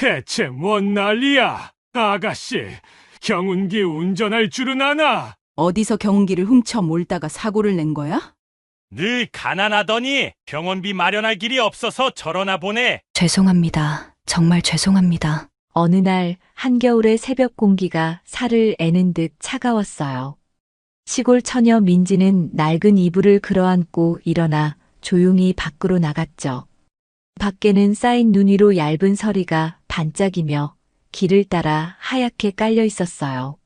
대체 뭔 난리야? 아가씨, 경운기 운전할 줄은 아나? 어디서 경운기를 훔쳐 몰다가 사고를 낸 거야? 늘 가난하더니 병원비 마련할 길이 없어서 저러나 보네. 죄송합니다. 정말 죄송합니다. 어느 날 한겨울의 새벽 공기가 살을 애는 듯 차가웠어요. 시골 처녀 민지는 낡은 이불을 끌어안고 일어나 조용히 밖으로 나갔죠. 밖에는 쌓인 눈 위로 얇은 서리가 반짝이며 길을 따라 하얗게 깔려 있었어요.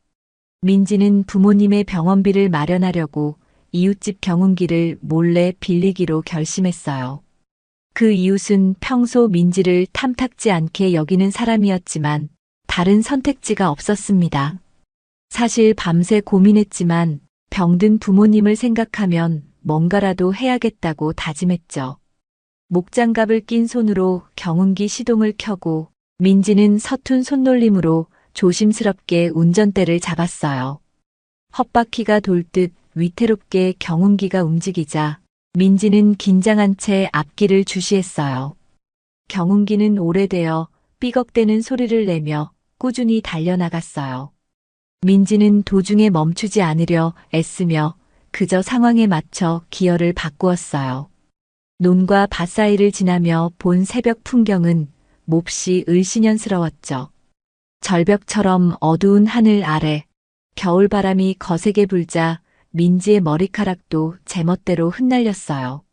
민지는 부모님의 병원비를 마련하려고 이웃집 경운기를 몰래 빌리기로 결심했어요. 그 이웃은 평소 민지를 탐탁지 않게 여기는 사람이었지만 다른 선택지가 없었습니다. 사실 밤새 고민했지만 병든 부모님을 생각하면 뭔가라도 해야겠다고 다짐했죠. 목장갑을 낀 손으로 경운기 시동을 켜고 민지는 서툰 손놀림으로 조심스럽게 운전대를 잡았어요. 헛바퀴가 돌듯 위태롭게 경운기가 움직이자 민지는 긴장한 채 앞길을 주시했어요. 경운기는 오래되어 삐걱대는 소리를 내며 꾸준히 달려나갔어요. 민지는 도중에 멈추지 않으려 애쓰며 그저 상황에 맞춰 기어를 바꾸었어요. 논과 밭 사이를 지나며 본 새벽 풍경은 몹시 을씨년스러웠죠. 절벽처럼 어두운 하늘 아래 겨울바람이 거세게 불자 민지의 머리카락도 제멋대로 흩날렸어요.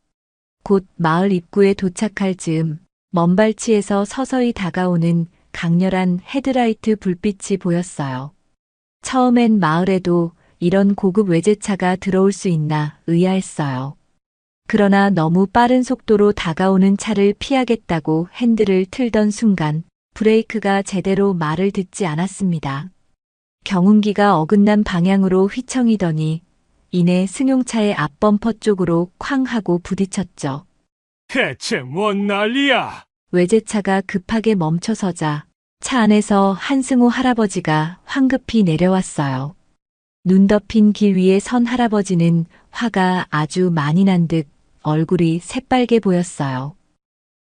곧 마을 입구에 도착할 즈음 먼발치에서 서서히 다가오는 강렬한 헤드라이트 불빛이 보였어요. 처음엔 마을에도 이런 고급 외제차가 들어올 수 있나 의아했어요. 그러나 너무 빠른 속도로 다가오는 차를 피하겠다고 핸들을 틀던 순간 브레이크가 제대로 말을 듣지 않았습니다. 경운기가 어긋난 방향으로 휘청이더니 이내 승용차의 앞범퍼 쪽으로 쾅 하고 부딪혔죠. 대체 뭔 난리야? 외제차가 급하게 멈춰서자 차 안에서 한승호 할아버지가 황급히 내려왔어요. 눈 덮인 길 위에 선 할아버지는 화가 아주 많이 난 듯 얼굴이 새빨개 보였어요.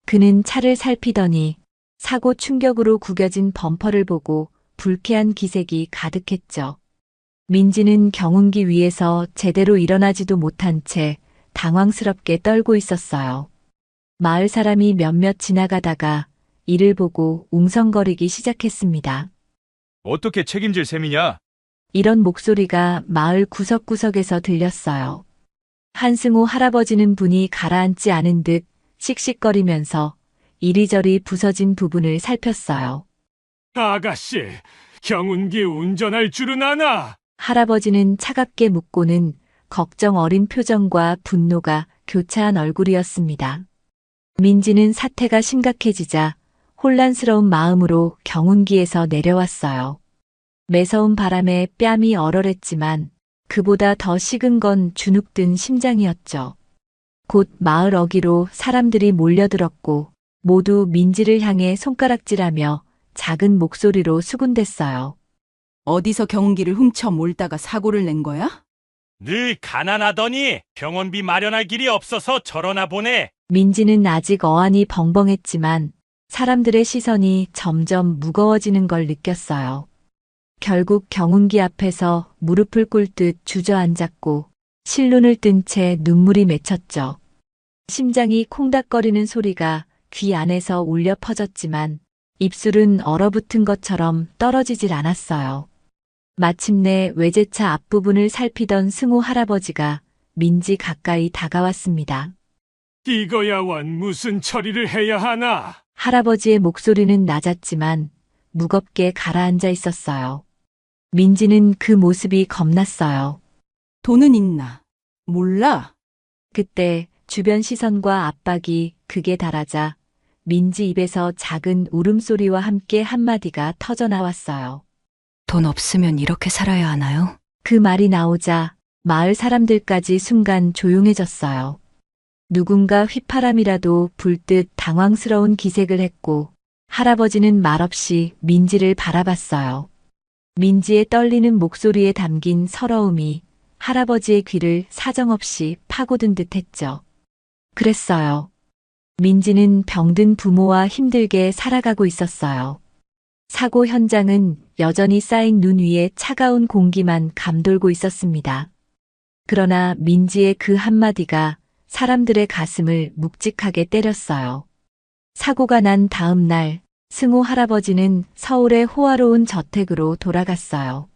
그는 차를 살피더니 사고 충격으로 구겨진 범퍼를 보고 불쾌한 기색이 가득했죠. 민지는 경운기 위에서 제대로 일어나지도 못한 채 당황스럽게 떨고 있었어요. 마을 사람이 몇몇 지나가다가 이를 보고 웅성거리기 시작했습니다. 어떻게 책임질 셈이냐? 이런 목소리가 마을 구석구석에서 들렸어요. 한승호 할아버지는 분이 가라앉지 않은 듯 씩씩거리면서 이리저리 부서진 부분을 살폈어요. 아가씨, 경운기 운전할 줄은 아나? 할아버지는 차갑게 묻고는 걱정 어린 표정과 분노가 교차한 얼굴이었습니다. 민지는 사태가 심각해지자 혼란스러운 마음으로 경운기에서 내려왔어요. 매서운 바람에 뺨이 얼얼했지만 그보다 더 식은 건 주눅든 심장이었죠. 곧 마을 어귀로 사람들이 몰려들었고 모두 민지를 향해 손가락질하며 작은 목소리로 수군댔어요. 어디서 경운기를 훔쳐 몰다가 사고를 낸 거야? 늘 가난하더니 병원비 마련할 길이 없어서 저러나 보네. 민지는 아직 어안이 벙벙했지만 사람들의 시선이 점점 무거워지는 걸 느꼈어요. 결국 경운기 앞에서 무릎을 꿇듯 주저앉았고 실눈을 뜬 채 눈물이 맺혔죠. 심장이 콩닥거리는 소리가 귀 안에서 울려 퍼졌지만 입술은 얼어붙은 것처럼 떨어지질 않았어요. 마침내 외제차 앞부분을 살피던 승호 할아버지가 민지 가까이 다가왔습니다. 이거야 원 무슨 처리를 해야 하나? 할아버지의 목소리는 낮았지만 무겁게 가라앉아 있었어요. 민지는 그 모습이 겁났어요. 돈은 있나? 몰라. 그때 주변 시선과 압박이 극에 달하자 민지 입에서 작은 울음소리와 함께 한마디가 터져나왔어요. 돈 없으면 이렇게 살아야 하나요? 그 말이 나오자 마을 사람들까지 순간 조용해졌어요. 누군가 휘파람이라도 불듯 당황스러운 기색을 했고 할아버지는 말없이 민지를 바라봤어요. 민지의 떨리는 목소리에 담긴 서러움이 할아버지의 귀를 사정없이 파고든 듯 했죠. 그랬어요. 민지는 병든 부모와 힘들게 살아가고 있었어요. 사고 현장은 여전히 쌓인 눈 위에 차가운 공기만 감돌고 있었습니다. 그러나 민지의 그 한마디가 사람들의 가슴을 묵직하게 때렸어요. 사고가 난 다음 날 승호 할아버지는 서울의 호화로운 저택으로 돌아갔어요.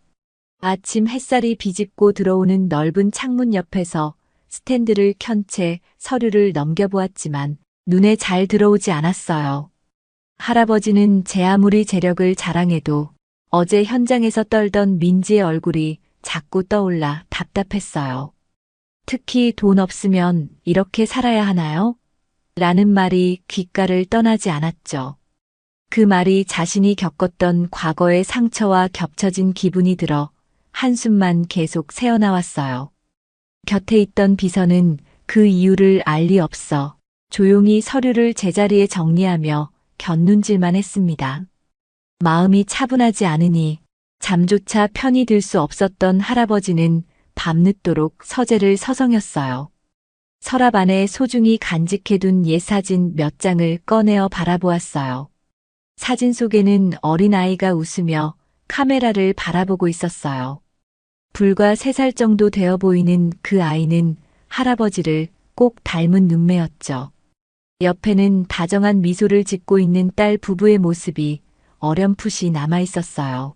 아침 햇살이 비집고 들어오는 넓은 창문 옆에서 스탠드를 켠 채 서류를 넘겨보았지만 눈에 잘 들어오지 않았어요. 할아버지는 제 아무리 재력을 자랑해도 어제 현장에서 떨던 민지의 얼굴이 자꾸 떠올라 답답했어요. 특히 돈 없으면 이렇게 살아야 하나요? 라는 말이 귓가를 떠나지 않았죠. 그 말이 자신이 겪었던 과거의 상처와 겹쳐진 기분이 들어 한숨만 계속 새어나왔어요. 곁에 있던 비서는 그 이유를 알 리 없어 조용히 서류를 제자리에 정리하며 곁눈질만 했습니다. 마음이 차분하지 않으니 잠조차 편히 들 수 없었던 할아버지는 밤늦도록 서재를 서성였어요. 서랍 안에 소중히 간직해둔 옛 사진 몇 장을 꺼내어 바라보았어요. 사진 속에는 어린아이가 웃으며 카메라를 바라보고 있었어요. 불과 3살 정도 되어 보이는 그 아이는 할아버지를 꼭 닮은 눈매였죠. 옆에는 다정한 미소를 짓고 있는 딸 부부의 모습이 어렴풋이 남아 있었어요.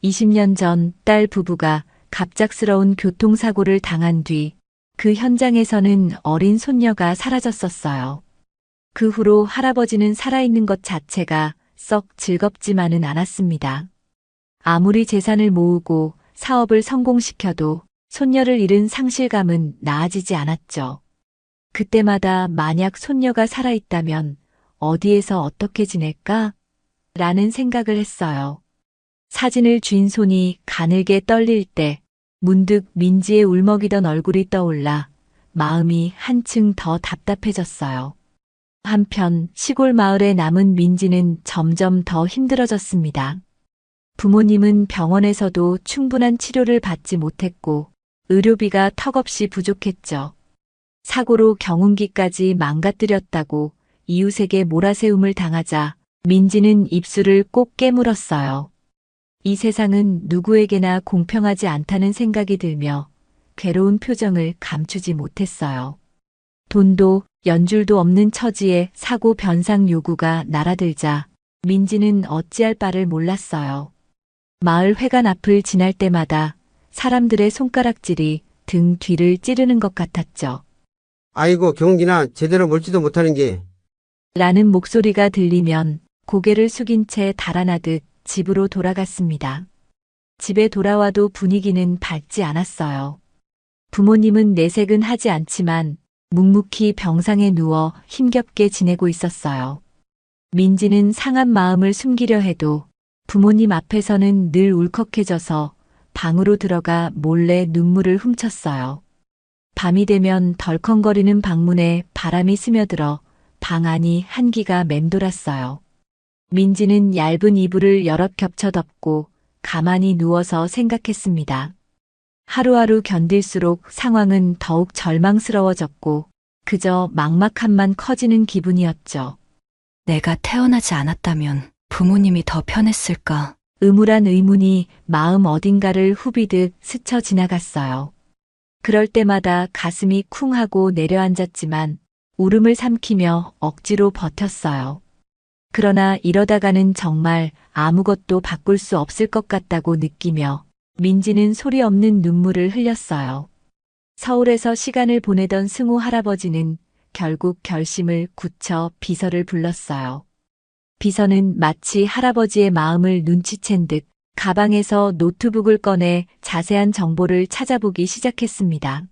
20년 전 딸 부부가 갑작스러운 교통사고를 당한 뒤 그 현장에서는 어린 손녀가 사라졌었어요. 그 후로 할아버지는 살아있는 것 자체가 썩 즐겁지만은 않았습니다. 아무리 재산을 모으고 사업을 성공시켜도 손녀를 잃은 상실감은 나아지지 않았죠. 그때마다 만약 손녀가 살아있다면 어디에서 어떻게 지낼까? 라는 생각을 했어요. 사진을 쥔 손이 가늘게 떨릴 때 문득 민지의 울먹이던 얼굴이 떠올라 마음이 한층 더 답답해졌어요. 한편 시골 마을에 남은 민지는 점점 더 힘들어졌습니다. 부모님은 병원에서도 충분한 치료를 받지 못했고 의료비가 턱없이 부족했죠. 사고로 경운기까지 망가뜨렸다고 이웃에게 몰아세움을 당하자 민지는 입술을 꼭 깨물었어요. 이 세상은 누구에게나 공평하지 않다는 생각이 들며 괴로운 표정을 감추지 못했어요. 돈도 연줄도 없는 처지에 사고 변상 요구가 날아들자 민지는 어찌할 바를 몰랐어요. 마을 회관 앞을 지날 때마다 사람들의 손가락질이 등 뒤를 찌르는 것 같았죠. 아이고 경기나 제대로 몰지도 못하는 게. 라는 목소리가 들리면 고개를 숙인 채 달아나듯 집으로 돌아갔습니다. 집에 돌아와도 분위기는 밝지 않았어요. 부모님은 내색은 하지 않지만 묵묵히 병상에 누워 힘겹게 지내고 있었어요. 민지는 상한 마음을 숨기려 해도 부모님 앞에서는 늘 울컥해져서 방으로 들어가 몰래 눈물을 훔쳤어요. 밤이 되면 덜컹거리는 방문에 바람이 스며들어 방 안이 한기가 맴돌았어요. 민지는 얇은 이불을 여럿 겹쳐 덮고 가만히 누워서 생각했습니다. 하루하루 견딜수록 상황은 더욱 절망스러워졌고 그저 막막함만 커지는 기분이었죠. 내가 태어나지 않았다면 부모님이 더 편했을까? 음울한 의문이 마음 어딘가를 후비듯 스쳐 지나갔어요. 그럴 때마다 가슴이 쿵 하고 내려앉았지만 울음을 삼키며 억지로 버텼어요. 그러나 이러다가는 정말 아무것도 바꿀 수 없을 것 같다고 느끼며 민지는 소리 없는 눈물을 흘렸어요. 서울에서 시간을 보내던 승호 할아버지는 결국 결심을 굳혀 비서를 불렀어요. 비서는 마치 할아버지의 마음을 눈치챈 듯 가방에서 노트북을 꺼내 자세한 정보를 찾아보기 시작했습니다.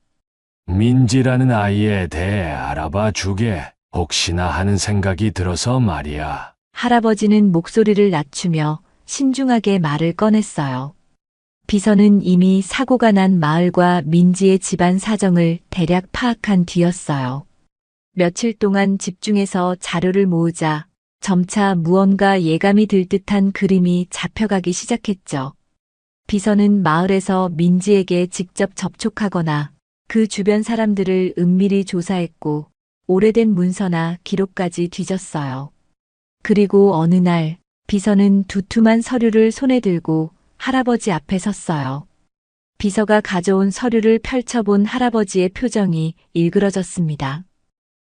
민지라는 아이에 대해 알아봐 주게. 혹시나 하는 생각이 들어서 말이야. 할아버지는 목소리를 낮추며 신중하게 말을 꺼냈어요. 비서는 이미 사고가 난 마을과 민지의 집안 사정을 대략 파악한 뒤였어요. 며칠 동안 집중해서 자료를 모으자 점차 무언가 예감이 들 듯한 그림이 잡혀가기 시작했죠. 비서는 마을에서 민지에게 직접 접촉하거나 그 주변 사람들을 은밀히 조사했고 오래된 문서나 기록까지 뒤졌어요. 그리고 어느 날 비서는 두툼한 서류를 손에 들고 할아버지 앞에 섰어요. 비서가 가져온 서류를 펼쳐본 할아버지의 표정이 일그러졌습니다.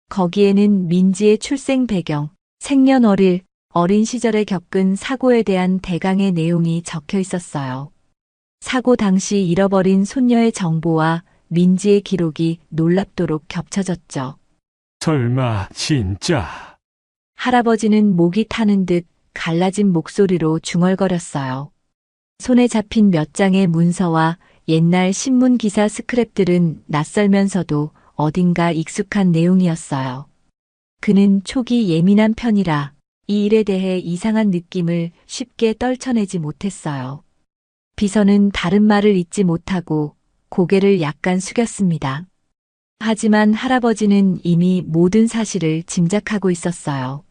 거기에는 민지의 출생 배경, 생년월일, 어린 시절에 겪은 사고에 대한 대강의 내용이 적혀 있었어요. 사고 당시 잃어버린 손녀의 정보와 민지의 기록이 놀랍도록 겹쳐졌죠. 설마 진짜? 할아버지는 목이 타는 듯 갈라진 목소리로 중얼거렸어요. 손에 잡힌 몇 장의 문서와 옛날 신문 기사 스크랩들은 낯설면서도 어딘가 익숙한 내용이었어요. 그는 촉이 예민한 편이라 이 일에 대해 이상한 느낌을 쉽게 떨쳐내지 못했어요. 비서는 다른 말을 잇지 못하고 고개를 약간 숙였습니다. 하지만 할아버지는 이미 모든 사실을 짐작하고 있었어요.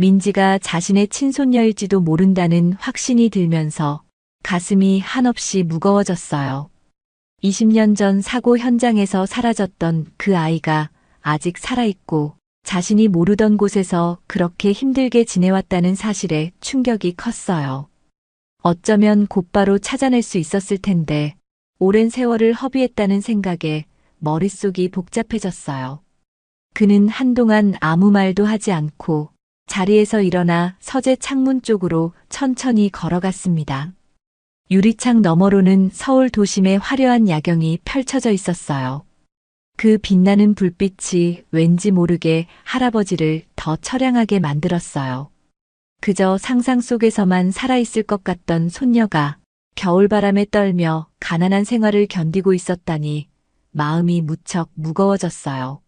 민지가 자신의 친손녀일지도 모른다는 확신이 들면서 가슴이 한없이 무거워졌어요. 20년 전 사고 현장에서 사라졌던 그 아이가 아직 살아있고 자신이 모르던 곳에서 그렇게 힘들게 지내왔다는 사실에 충격이 컸어요. 어쩌면 곧바로 찾아낼 수 있었을 텐데 오랜 세월을 허비했다는 생각에 머릿속이 복잡해졌어요. 그는 한동안 아무 말도 하지 않고 자리에서 일어나 서재 창문 쪽으로 천천히 걸어갔습니다. 유리창 너머로는 서울 도심의 화려한 야경이 펼쳐져 있었어요. 그 빛나는 불빛이 왠지 모르게 할아버지를 더 처량하게 만들었어요. 그저 상상 속에서만 살아있을 것 같던 손녀가 겨울바람에 떨며 가난한 생활을 견디고 있었다니 마음이 무척 무거워졌어요.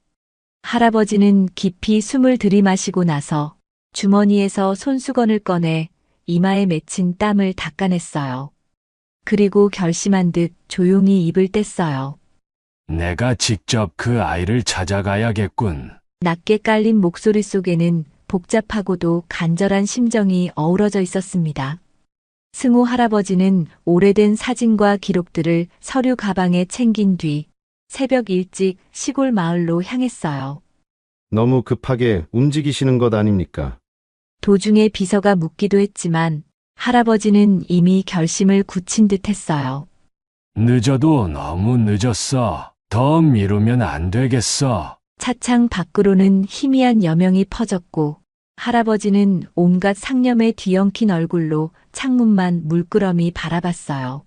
할아버지는 깊이 숨을 들이마시고 나서 주머니에서 손수건을 꺼내 이마에 맺힌 땀을 닦아냈어요. 그리고 결심한 듯 조용히 입을 뗐어요. 내가 직접 그 아이를 찾아가야겠군. 낮게 깔린 목소리 속에는 복잡하고도 간절한 심정이 어우러져 있었습니다. 승우 할아버지는 오래된 사진과 기록들을 서류 가방에 챙긴 뒤 새벽 일찍 시골 마을로 향했어요. 너무 급하게 움직이시는 것 아닙니까? 도중에 비서가 묻기도 했지만 할아버지는 이미 결심을 굳힌 듯 했어요. 늦어도 너무 늦었어. 더 미루면 안 되겠어. 차창 밖으로는 희미한 여명이 퍼졌고 할아버지는 온갖 상념에 뒤엉킨 얼굴로 창문만 물끄러미 바라봤어요.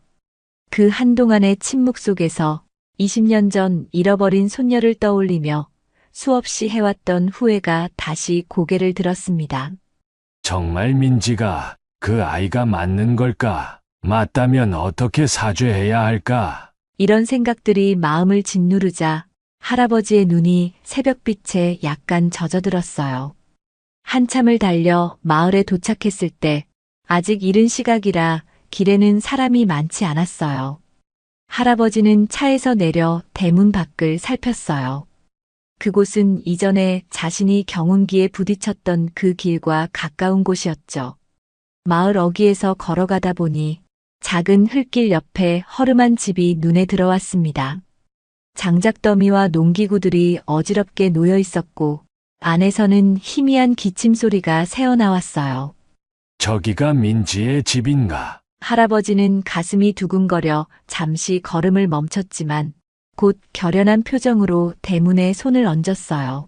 그 한동안의 침묵 속에서 20년 전 잃어버린 손녀를 떠올리며 수없이 해왔던 후회가 다시 고개를 들었습니다. 정말 민지가 그 아이가 맞는 걸까? 맞다면 어떻게 사죄해야 할까? 이런 생각들이 마음을 짓누르자 할아버지의 눈이 새벽빛에 약간 젖어들었어요. 한참을 달려 마을에 도착했을 때 아직 이른 시각이라 길에는 사람이 많지 않았어요. 할아버지는 차에서 내려 대문 밖을 살폈어요. 그곳은 이전에 자신이 경운기에 부딪혔던 그 길과 가까운 곳이었죠. 마을 어귀에서 걸어가다 보니 작은 흙길 옆에 허름한 집이 눈에 들어왔습니다. 장작더미와 농기구들이 어지럽게 놓여 있었고 안에서는 희미한 기침 소리가 새어나왔어요. 저기가 민지의 집인가? 할아버지는 가슴이 두근거려 잠시 걸음을 멈췄지만 곧 결연한 표정으로 대문에 손을 얹었어요.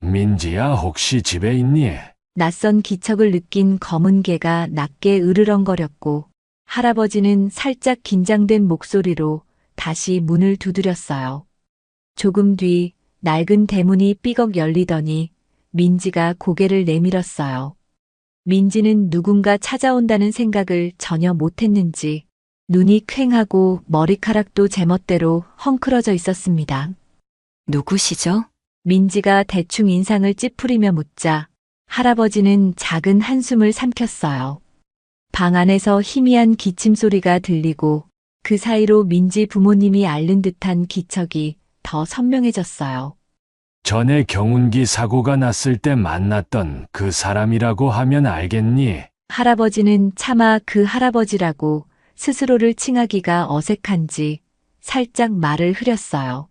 민지야, 혹시 집에 있니? 낯선 기척을 느낀 검은 개가 낮게 으르렁거렸고 할아버지는 살짝 긴장된 목소리로 다시 문을 두드렸어요. 조금 뒤 낡은 대문이 삐걱 열리더니 민지가 고개를 내밀었어요. 민지는 누군가 찾아온다는 생각을 전혀 못했는지 눈이 퀭하고 머리카락도 제멋대로 헝클어져 있었습니다. 누구시죠? 민지가 대충 인상을 찌푸리며 묻자 할아버지는 작은 한숨을 삼켰어요. 방 안에서 희미한 기침 소리가 들리고 그 사이로 민지 부모님이 앓는 듯한 기척이 더 선명해졌어요. 전에 경운기 사고가 났을 때 만났던 그 사람이라고 하면 알겠니? 할아버지는 차마 그 할아버지라고 스스로를 칭하기가 어색한지 살짝 말을 흐렸어요.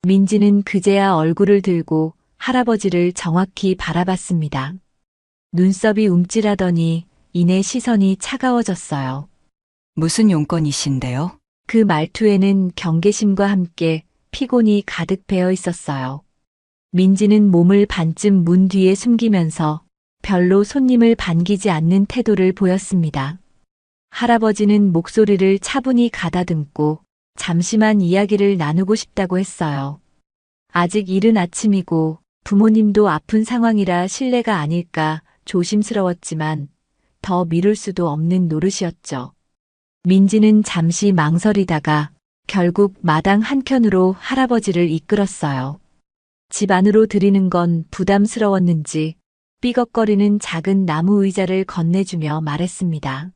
민지는 그제야 얼굴을 들고 할아버지를 정확히 바라봤습니다. 눈썹이 움찔하더니 이내 시선이 차가워졌어요. 무슨 용건이신데요? 그 말투에는 경계심과 함께 피곤이 가득 배어 있었어요. 민지는 몸을 반쯤 문 뒤에 숨기면서 별로 손님을 반기지 않는 태도를 보였습니다. 할아버지는 목소리를 차분히 가다듬고 잠시만 이야기를 나누고 싶다고 했어요. 아직 이른 아침이고 부모님도 아픈 상황이라 실례가 아닐까 조심스러웠지만 더 미룰 수도 없는 노릇이었죠. 민지는 잠시 망설이다가 결국 마당 한켠으로 할아버지를 이끌었어요. 집 안으로 들이는 건 부담스러웠는지 삐걱거리는 작은 나무 의자를 건네주며 말했습니다.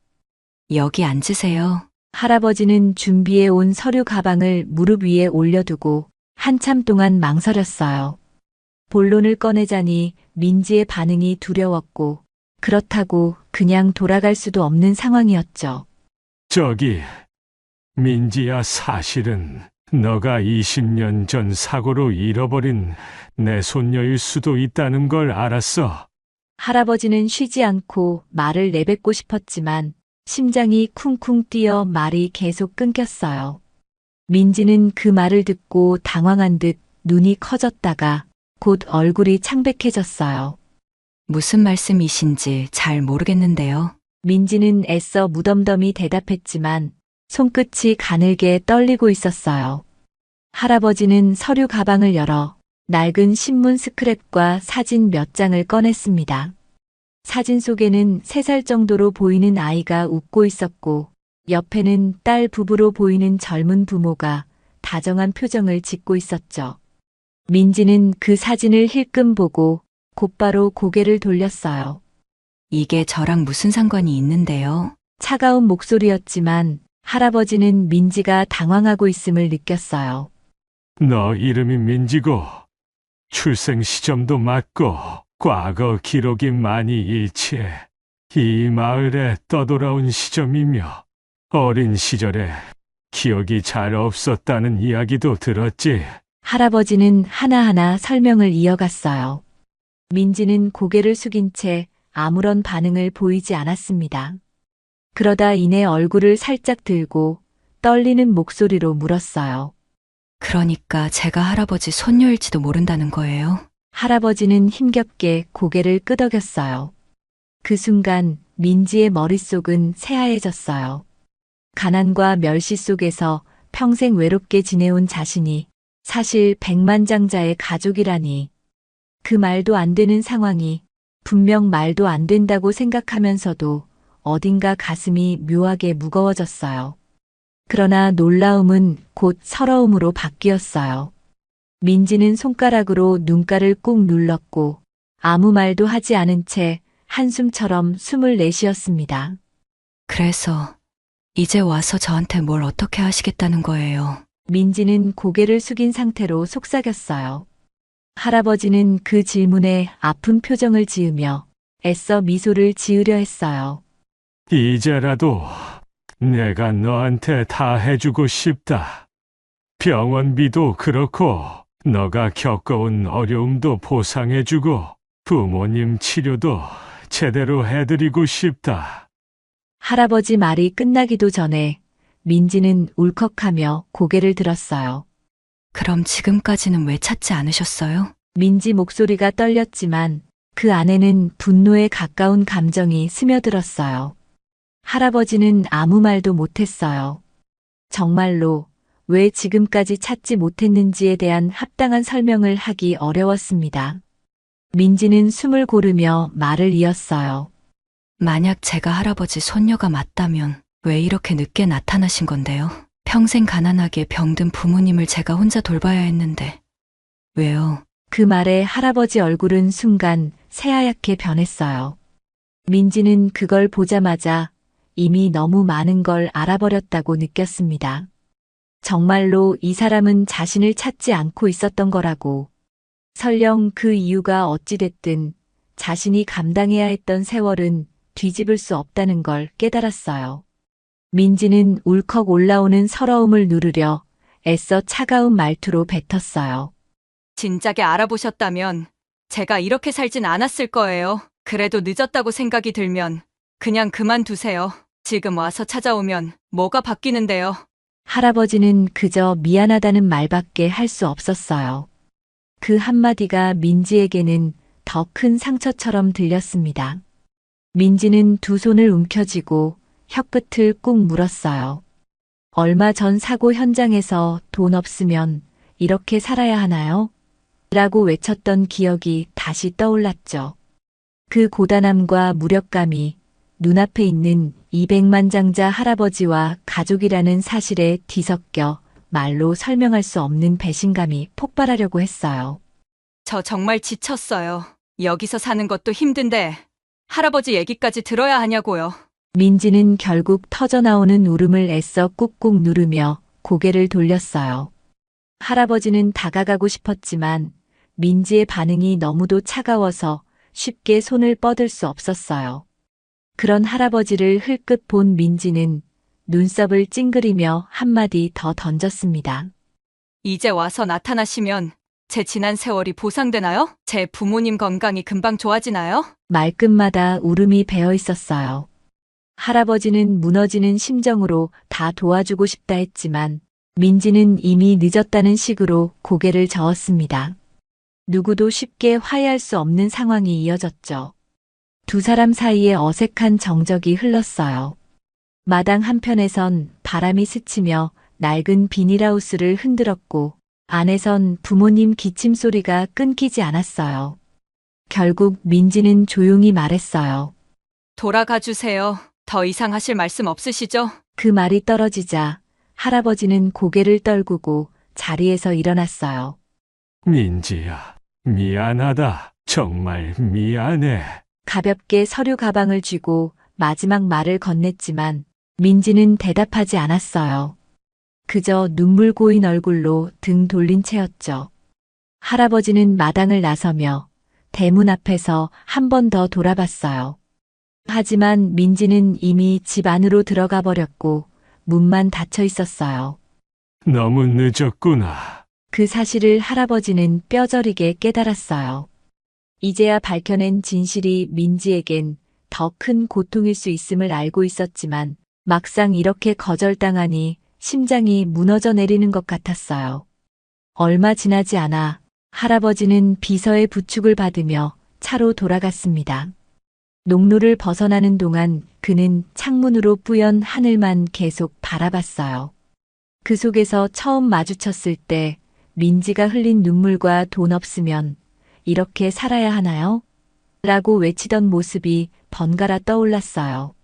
여기 앉으세요. 할아버지는 준비해 온 서류 가방을 무릎 위에 올려두고 한참 동안 망설였어요. 본론을 꺼내자니 민지의 반응이 두려웠고 그렇다고 그냥 돌아갈 수도 없는 상황이었죠. 저기, 민지야, 사실은 너가 20년 전 사고로 잃어버린 내 손녀일 수도 있다는 걸 알았어. 할아버지는 쉬지 않고 말을 내뱉고 싶었지만 심장이 쿵쿵 뛰어 말이 계속 끊겼어요. 민지는 그 말을 듣고 당황한 듯 눈이 커졌다가 곧 얼굴이 창백해졌어요. 무슨 말씀이신지 잘 모르겠는데요. 민지는 애써 무덤덤히 대답했지만 손끝이 가늘게 떨리고 있었어요. 할아버지는 서류 가방을 열어 낡은 신문 스크랩과 사진 몇 장을 꺼냈습니다. 사진 속에는 3살 정도로 보이는 아이가 웃고 있었고 옆에는 딸 부부로 보이는 젊은 부모가 다정한 표정을 짓고 있었죠. 민지는 그 사진을 힐끔 보고 곧바로 고개를 돌렸어요. 이게 저랑 무슨 상관이 있는데요? 차가운 목소리였지만 할아버지는 민지가 당황하고 있음을 느꼈어요. 너 이름이 민지고 출생 시점도 맞고 과거 기록이 많이 일치해. 이 마을에 떠돌아온 시점이며 어린 시절에 기억이 잘 없었다는 이야기도 들었지. 할아버지는 하나하나 설명을 이어갔어요. 민지는 고개를 숙인 채 아무런 반응을 보이지 않았습니다. 그러다 이내 얼굴을 살짝 들고 떨리는 목소리로 물었어요. 그러니까 제가 할아버지 손녀일지도 모른다는 거예요? 할아버지는 힘겹게 고개를 끄덕였어요. 그 순간 민지의 머릿속은 새하얘졌어요. 가난과 멸시 속에서 평생 외롭게 지내온 자신이 사실 백만장자의 가족이라니. 그 말도 안 되는 상황이 분명 말도 안 된다고 생각하면서도 어딘가 가슴이 묘하게 무거워졌어요. 그러나 놀라움은 곧 서러움으로 바뀌었어요. 민지는 손가락으로 눈가를 꾹 눌렀고 아무 말도 하지 않은 채 한숨처럼 숨을 내쉬었습니다. 그래서 이제 와서 저한테 뭘 어떻게 하시겠다는 거예요? 민지는 고개를 숙인 상태로 속삭였어요. 할아버지는 그 질문에 아픈 표정을 지으며 애써 미소를 지으려 했어요. 이제라도 내가 너한테 다 해주고 싶다. 병원비도 그렇고 너가 겪어온 어려움도 보상해주고 부모님 치료도 제대로 해드리고 싶다. 할아버지 말이 끝나기도 전에 민지는 울컥하며 고개를 들었어요. 그럼 지금까지는 왜 찾지 않으셨어요? 민지 목소리가 떨렸지만 그 안에는 분노에 가까운 감정이 스며들었어요. 할아버지는 아무 말도 못했어요. 정말로 왜 지금까지 찾지 못했는지에 대한 합당한 설명을 하기 어려웠습니다. 민지는 숨을 고르며 말을 이었어요. 만약 제가 할아버지 손녀가 맞다면 왜 이렇게 늦게 나타나신 건데요? 평생 가난하게 병든 부모님을 제가 혼자 돌봐야 했는데 왜요? 그 말에 할아버지 얼굴은 순간 새하얗게 변했어요. 민지는 그걸 보자마자 이미 너무 많은 걸 알아버렸다고 느꼈습니다. 정말로 이 사람은 자신을 찾지 않고 있었던 거라고. 설령 그 이유가 어찌됐든 자신이 감당해야 했던 세월은 뒤집을 수 없다는 걸 깨달았어요. 민지는 울컥 올라오는 서러움을 누르려 애써 차가운 말투로 뱉었어요. 진작에 알아보셨다면 제가 이렇게 살진 않았을 거예요. 그래도 늦었다고 생각이 들면 그냥 그만두세요. 지금 와서 찾아오면 뭐가 바뀌는데요. 할아버지는 그저 미안하다는 말밖에 할 수 없었어요. 그 한마디가 민지에게는 더 큰 상처처럼 들렸습니다. 민지는 두 손을 움켜쥐고 혀끝을 꾹 물었어요. 얼마 전 사고 현장에서 돈 없으면 이렇게 살아야 하나요? 라고 외쳤던 기억이 다시 떠올랐죠. 그 고단함과 무력감이 눈앞에 있는 200만장자 할아버지와 가족이라는 사실에 뒤섞여 말로 설명할 수 없는 배신감이 폭발하려고 했어요. 저 정말 지쳤어요. 여기서 사는 것도 힘든데 할아버지 얘기까지 들어야 하냐고요. 민지는 결국 터져나오는 울음을 애써 꾹꾹 누르며 고개를 돌렸어요. 할아버지는 다가가고 싶었지만 민지의 반응이 너무도 차가워서 쉽게 손을 뻗을 수 없었어요. 그런 할아버지를 흘끗 본 민지는 눈썹을 찡그리며 한마디 더 던졌습니다. 이제 와서 나타나시면 제 지난 세월이 보상되나요? 제 부모님 건강이 금방 좋아지나요? 말끝마다 울음이 배어 있었어요. 할아버지는 무너지는 심정으로 다 도와주고 싶다 했지만 민지는 이미 늦었다는 식으로 고개를 저었습니다. 누구도 쉽게 화해할 수 없는 상황이 이어졌죠. 두 사람 사이에 어색한 정적이 흘렀어요. 마당 한편에선 바람이 스치며 낡은 비닐하우스를 흔들었고 안에선 부모님 기침 소리가 끊기지 않았어요. 결국 민지는 조용히 말했어요. 돌아가 주세요. 더 이상 하실 말씀 없으시죠? 그 말이 떨어지자 할아버지는 고개를 떨구고 자리에서 일어났어요. 민지야, 미안하다. 정말 미안해. 가볍게 서류 가방을 쥐고 마지막 말을 건넸지만 민지는 대답하지 않았어요. 그저 눈물 고인 얼굴로 등 돌린 채였죠. 할아버지는 마당을 나서며 대문 앞에서 한 번 더 돌아봤어요. 하지만 민지는 이미 집 안으로 들어가 버렸고 문만 닫혀 있었어요. 너무 늦었구나. 그 사실을 할아버지는 뼈저리게 깨달았어요. 이제야 밝혀낸 진실이 민지에겐 더 큰 고통일 수 있음을 알고 있었지만 막상 이렇게 거절당하니 심장이 무너져 내리는 것 같았어요. 얼마 지나지 않아 할아버지는 비서의 부축을 받으며 차로 돌아갔습니다. 농로를 벗어나는 동안 그는 창문으로 뿌연 하늘만 계속 바라봤어요. 그 속에서 처음 마주쳤을 때 민지가 흘린 눈물과 돈 없으면 이렇게 살아야 하나요? 라고 외치던 모습이 번갈아 떠올랐어요.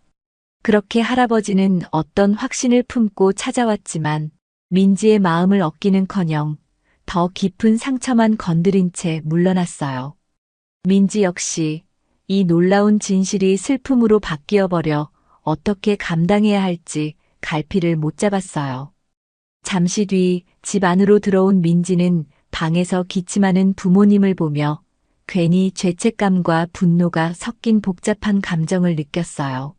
그렇게 할아버지는 어떤 확신을 품고 찾아왔지만 민지의 마음을 얻기는커녕 더 깊은 상처만 건드린 채 물러났어요. 민지 역시 이 놀라운 진실이 슬픔으로 바뀌어버려 어떻게 감당해야 할지 갈피를 못 잡았어요. 잠시 뒤 집 안으로 들어온 민지는 방에서 기침하는 부모님을 보며 괜히 죄책감과 분노가 섞인 복잡한 감정을 느꼈어요.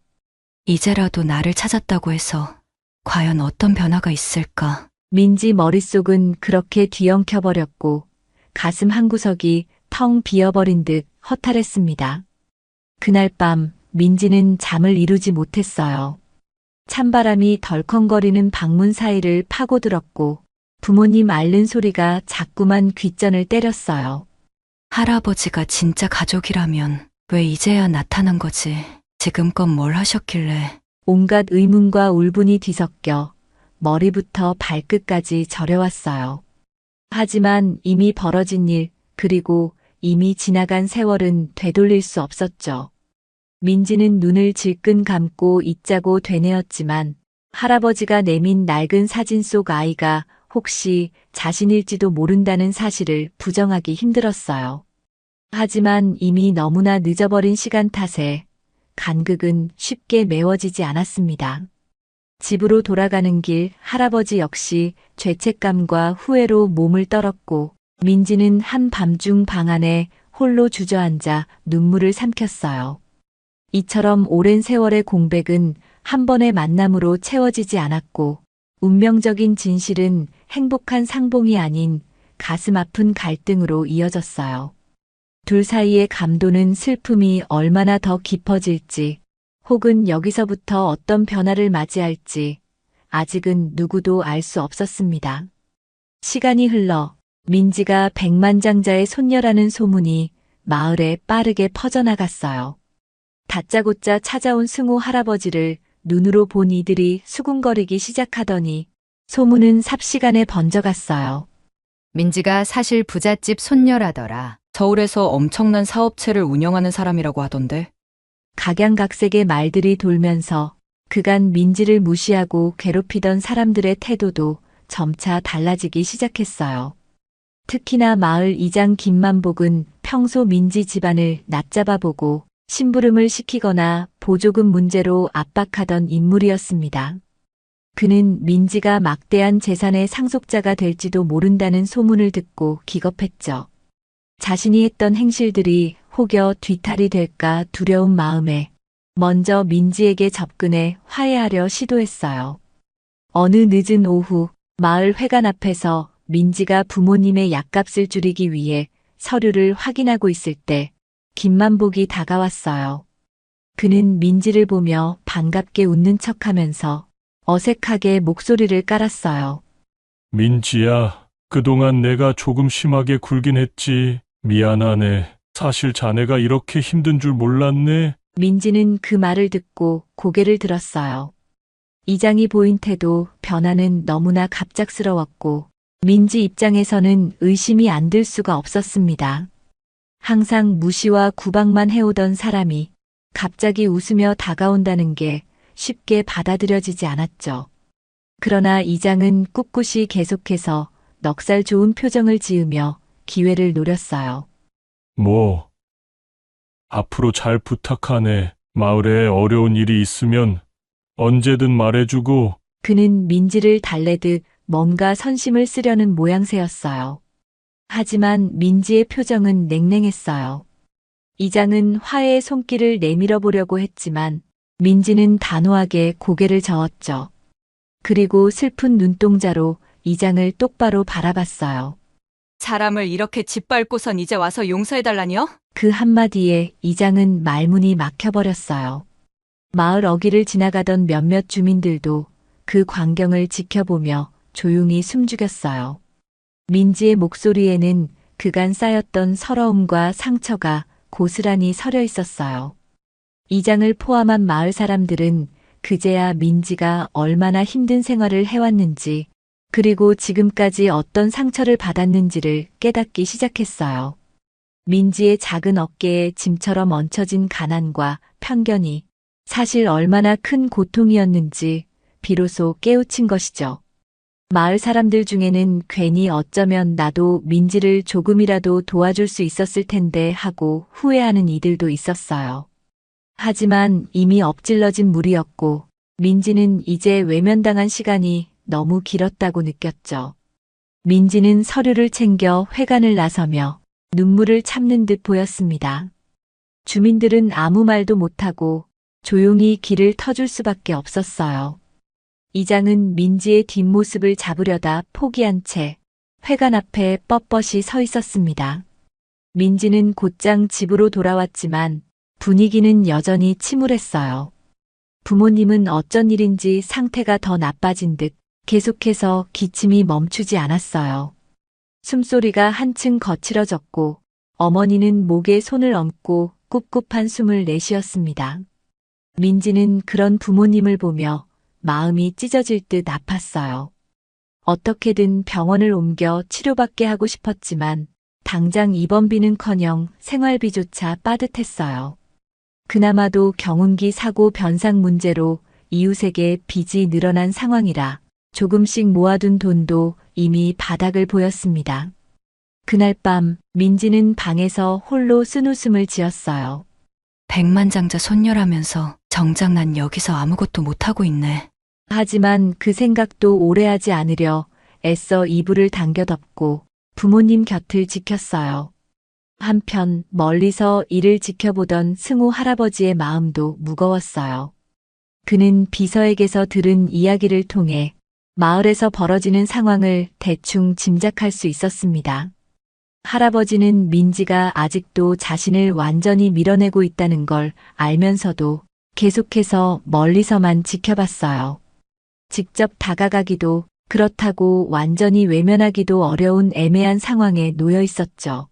이제라도 나를 찾았다고 해서 과연 어떤 변화가 있을까? 민지 머릿속은 그렇게 뒤엉켜버렸고 가슴 한구석이 텅 비어버린 듯 허탈했습니다. 그날 밤 민지는 잠을 이루지 못했어요. 찬바람이 덜컹거리는 방문 사이를 파고들었고 부모님 앓는 소리가 자꾸만 귓전을 때렸어요. 할아버지가 진짜 가족이라면 왜 이제야 나타난 거지? 지금껏 뭘 하셨길래? 온갖 의문과 울분이 뒤섞여 머리부터 발끝까지 저려왔어요. 하지만 이미 벌어진 일, 그리고 이미 지나간 세월은 되돌릴 수 없었죠. 민지는 눈을 질끈 감고 있자고 되뇌었지만 할아버지가 내민 낡은 사진 속 아이가 혹시 자신일지도 모른다는 사실을 부정하기 힘들었어요. 하지만 이미 너무나 늦어버린 시간 탓에 간극은 쉽게 메워지지 않았습니다. 집으로 돌아가는 길 할아버지 역시 죄책감과 후회로 몸을 떨었고 민지는 한밤중 방 안에 홀로 주저앉아 눈물을 삼켰어요. 이처럼 오랜 세월의 공백은 한 번의 만남으로 채워지지 않았고 운명적인 진실은 행복한 상봉이 아닌 가슴 아픈 갈등으로 이어졌어요. 둘 사이의 감도는 슬픔이 얼마나 더 깊어질지 혹은 여기서부터 어떤 변화를 맞이할지 아직은 누구도 알 수 없었습니다. 시간이 흘러 민지가 백만장자의 손녀라는 소문이 마을에 빠르게 퍼져나갔어요. 다짜고짜 찾아온 승호 할아버지를 눈으로 본 이들이 수군거리기 시작하더니 소문은 삽시간에 번져갔어요. 민지가 사실 부잣집 손녀라더라. 서울에서 엄청난 사업체를 운영하는 사람이라고 하던데. 각양각색의 말들이 돌면서 그간 민지를 무시하고 괴롭히던 사람들의 태도도 점차 달라지기 시작했어요. 특히나 마을 이장 김만복은 평소 민지 집안을 낮잡아보고 심부름을 시키거나 보조금 문제로 압박하던 인물이었습니다. 그는 민지가 막대한 재산의 상속자가 될지도 모른다는 소문을 듣고 기겁했죠. 자신이 했던 행실들이 혹여 뒤탈이 될까 두려운 마음에 먼저 민지에게 접근해 화해하려 시도했어요. 어느 늦은 오후 마을 회관 앞에서 민지가 부모님의 약값을 줄이기 위해 서류를 확인하고 있을 때 김만복이 다가왔어요. 그는 민지를 보며 반갑게 웃는 척하면서 어색하게 목소리를 깔았어요. 민지야, 그동안 내가 조금 심하게 굴긴 했지. 미안하네. 사실 자네가 이렇게 힘든 줄 몰랐네. 민지는 그 말을 듣고 고개를 들었어요. 이장이 보인 태도, 변화는 너무나 갑작스러웠고 민지 입장에서는 의심이 안 들 수가 없었습니다. 항상 무시와 구박만 해오던 사람이 갑자기 웃으며 다가온다는 게 쉽게 받아들여지지 않았죠. 그러나 이장은 꿋꿋이 계속해서 넉살 좋은 표정을 지으며 기회를 노렸어요. 뭐, 앞으로 잘 부탁하네. 마을에 어려운 일이 있으면 언제든 말해주고. 그는 민지를 달래듯 뭔가 선심을 쓰려는 모양새였어요. 하지만 민지의 표정은 냉랭했어요. 이장은 화해의 손길을 내밀어 보려고 했지만 민지는 단호하게 고개를 저었죠. 그리고 슬픈 눈동자로 이장을 똑바로 바라봤어요. 사람을 이렇게 짓밟고선 이제 와서 용서해달라니요? 그 한마디에 이장은 말문이 막혀버렸어요. 마을 어귀를 지나가던 몇몇 주민들도 그 광경을 지켜보며 조용히 숨죽였어요. 민지의 목소리에는 그간 쌓였던 서러움과 상처가 고스란히 서려 있었어요. 이장을 포함한 마을 사람들은 그제야 민지가 얼마나 힘든 생활을 해왔는지, 그리고 지금까지 어떤 상처를 받았는지를 깨닫기 시작했어요. 민지의 작은 어깨에 짐처럼 얹혀진 가난과 편견이 사실 얼마나 큰 고통이었는지 비로소 깨우친 것이죠. 마을 사람들 중에는 괜히 어쩌면 나도 민지를 조금이라도 도와줄 수 있었을 텐데 하고 후회하는 이들도 있었어요. 하지만 이미 엎질러진 물이었고 민지는 이제 외면당한 시간이 너무 길었다고 느꼈죠. 민지는 서류를 챙겨 회관을 나서며 눈물을 참는 듯 보였습니다. 주민들은 아무 말도 못하고 조용히 길을 터줄 수밖에 없었어요. 이장은 민지의 뒷모습을 잡으려다 포기한 채 회관 앞에 뻣뻣이 서 있었습니다. 민지는 곧장 집으로 돌아왔지만 분위기는 여전히 침울했어요. 부모님은 어쩐 일인지 상태가 더 나빠진 듯 계속해서 기침이 멈추지 않았어요. 숨소리가 한층 거칠어졌고 어머니는 목에 손을 얹고 꿉꿉한 숨을 내쉬었습니다. 민지는 그런 부모님을 보며 마음이 찢어질 듯 아팠어요. 어떻게든 병원을 옮겨 치료받게 하고 싶었지만 당장 입원비는커녕 생활비조차 빠듯했어요. 그나마도 경운기 사고 변상 문제로 이웃에게 빚이 늘어난 상황이라 조금씩 모아둔 돈도 이미 바닥을 보였습니다. 그날 밤 민지는 방에서 홀로 쓴웃음을 지었어요. 백만장자 손녀라면서 정작 난 여기서 아무것도 못하고 있네. 하지만 그 생각도 오래 하지 않으려 애써 이불을 당겨 덮고 부모님 곁을 지켰어요. 한편 멀리서 이를 지켜보던 승호 할아버지의 마음도 무거웠어요. 그는 비서에게서 들은 이야기를 통해 마을에서 벌어지는 상황을 대충 짐작할 수 있었습니다. 할아버지는 민지가 아직도 자신을 완전히 밀어내고 있다는 걸 알면서도 계속해서 멀리서만 지켜봤어요. 직접 다가가기도 그렇다고 완전히 외면하기도 어려운 애매한 상황에 놓여 있었죠.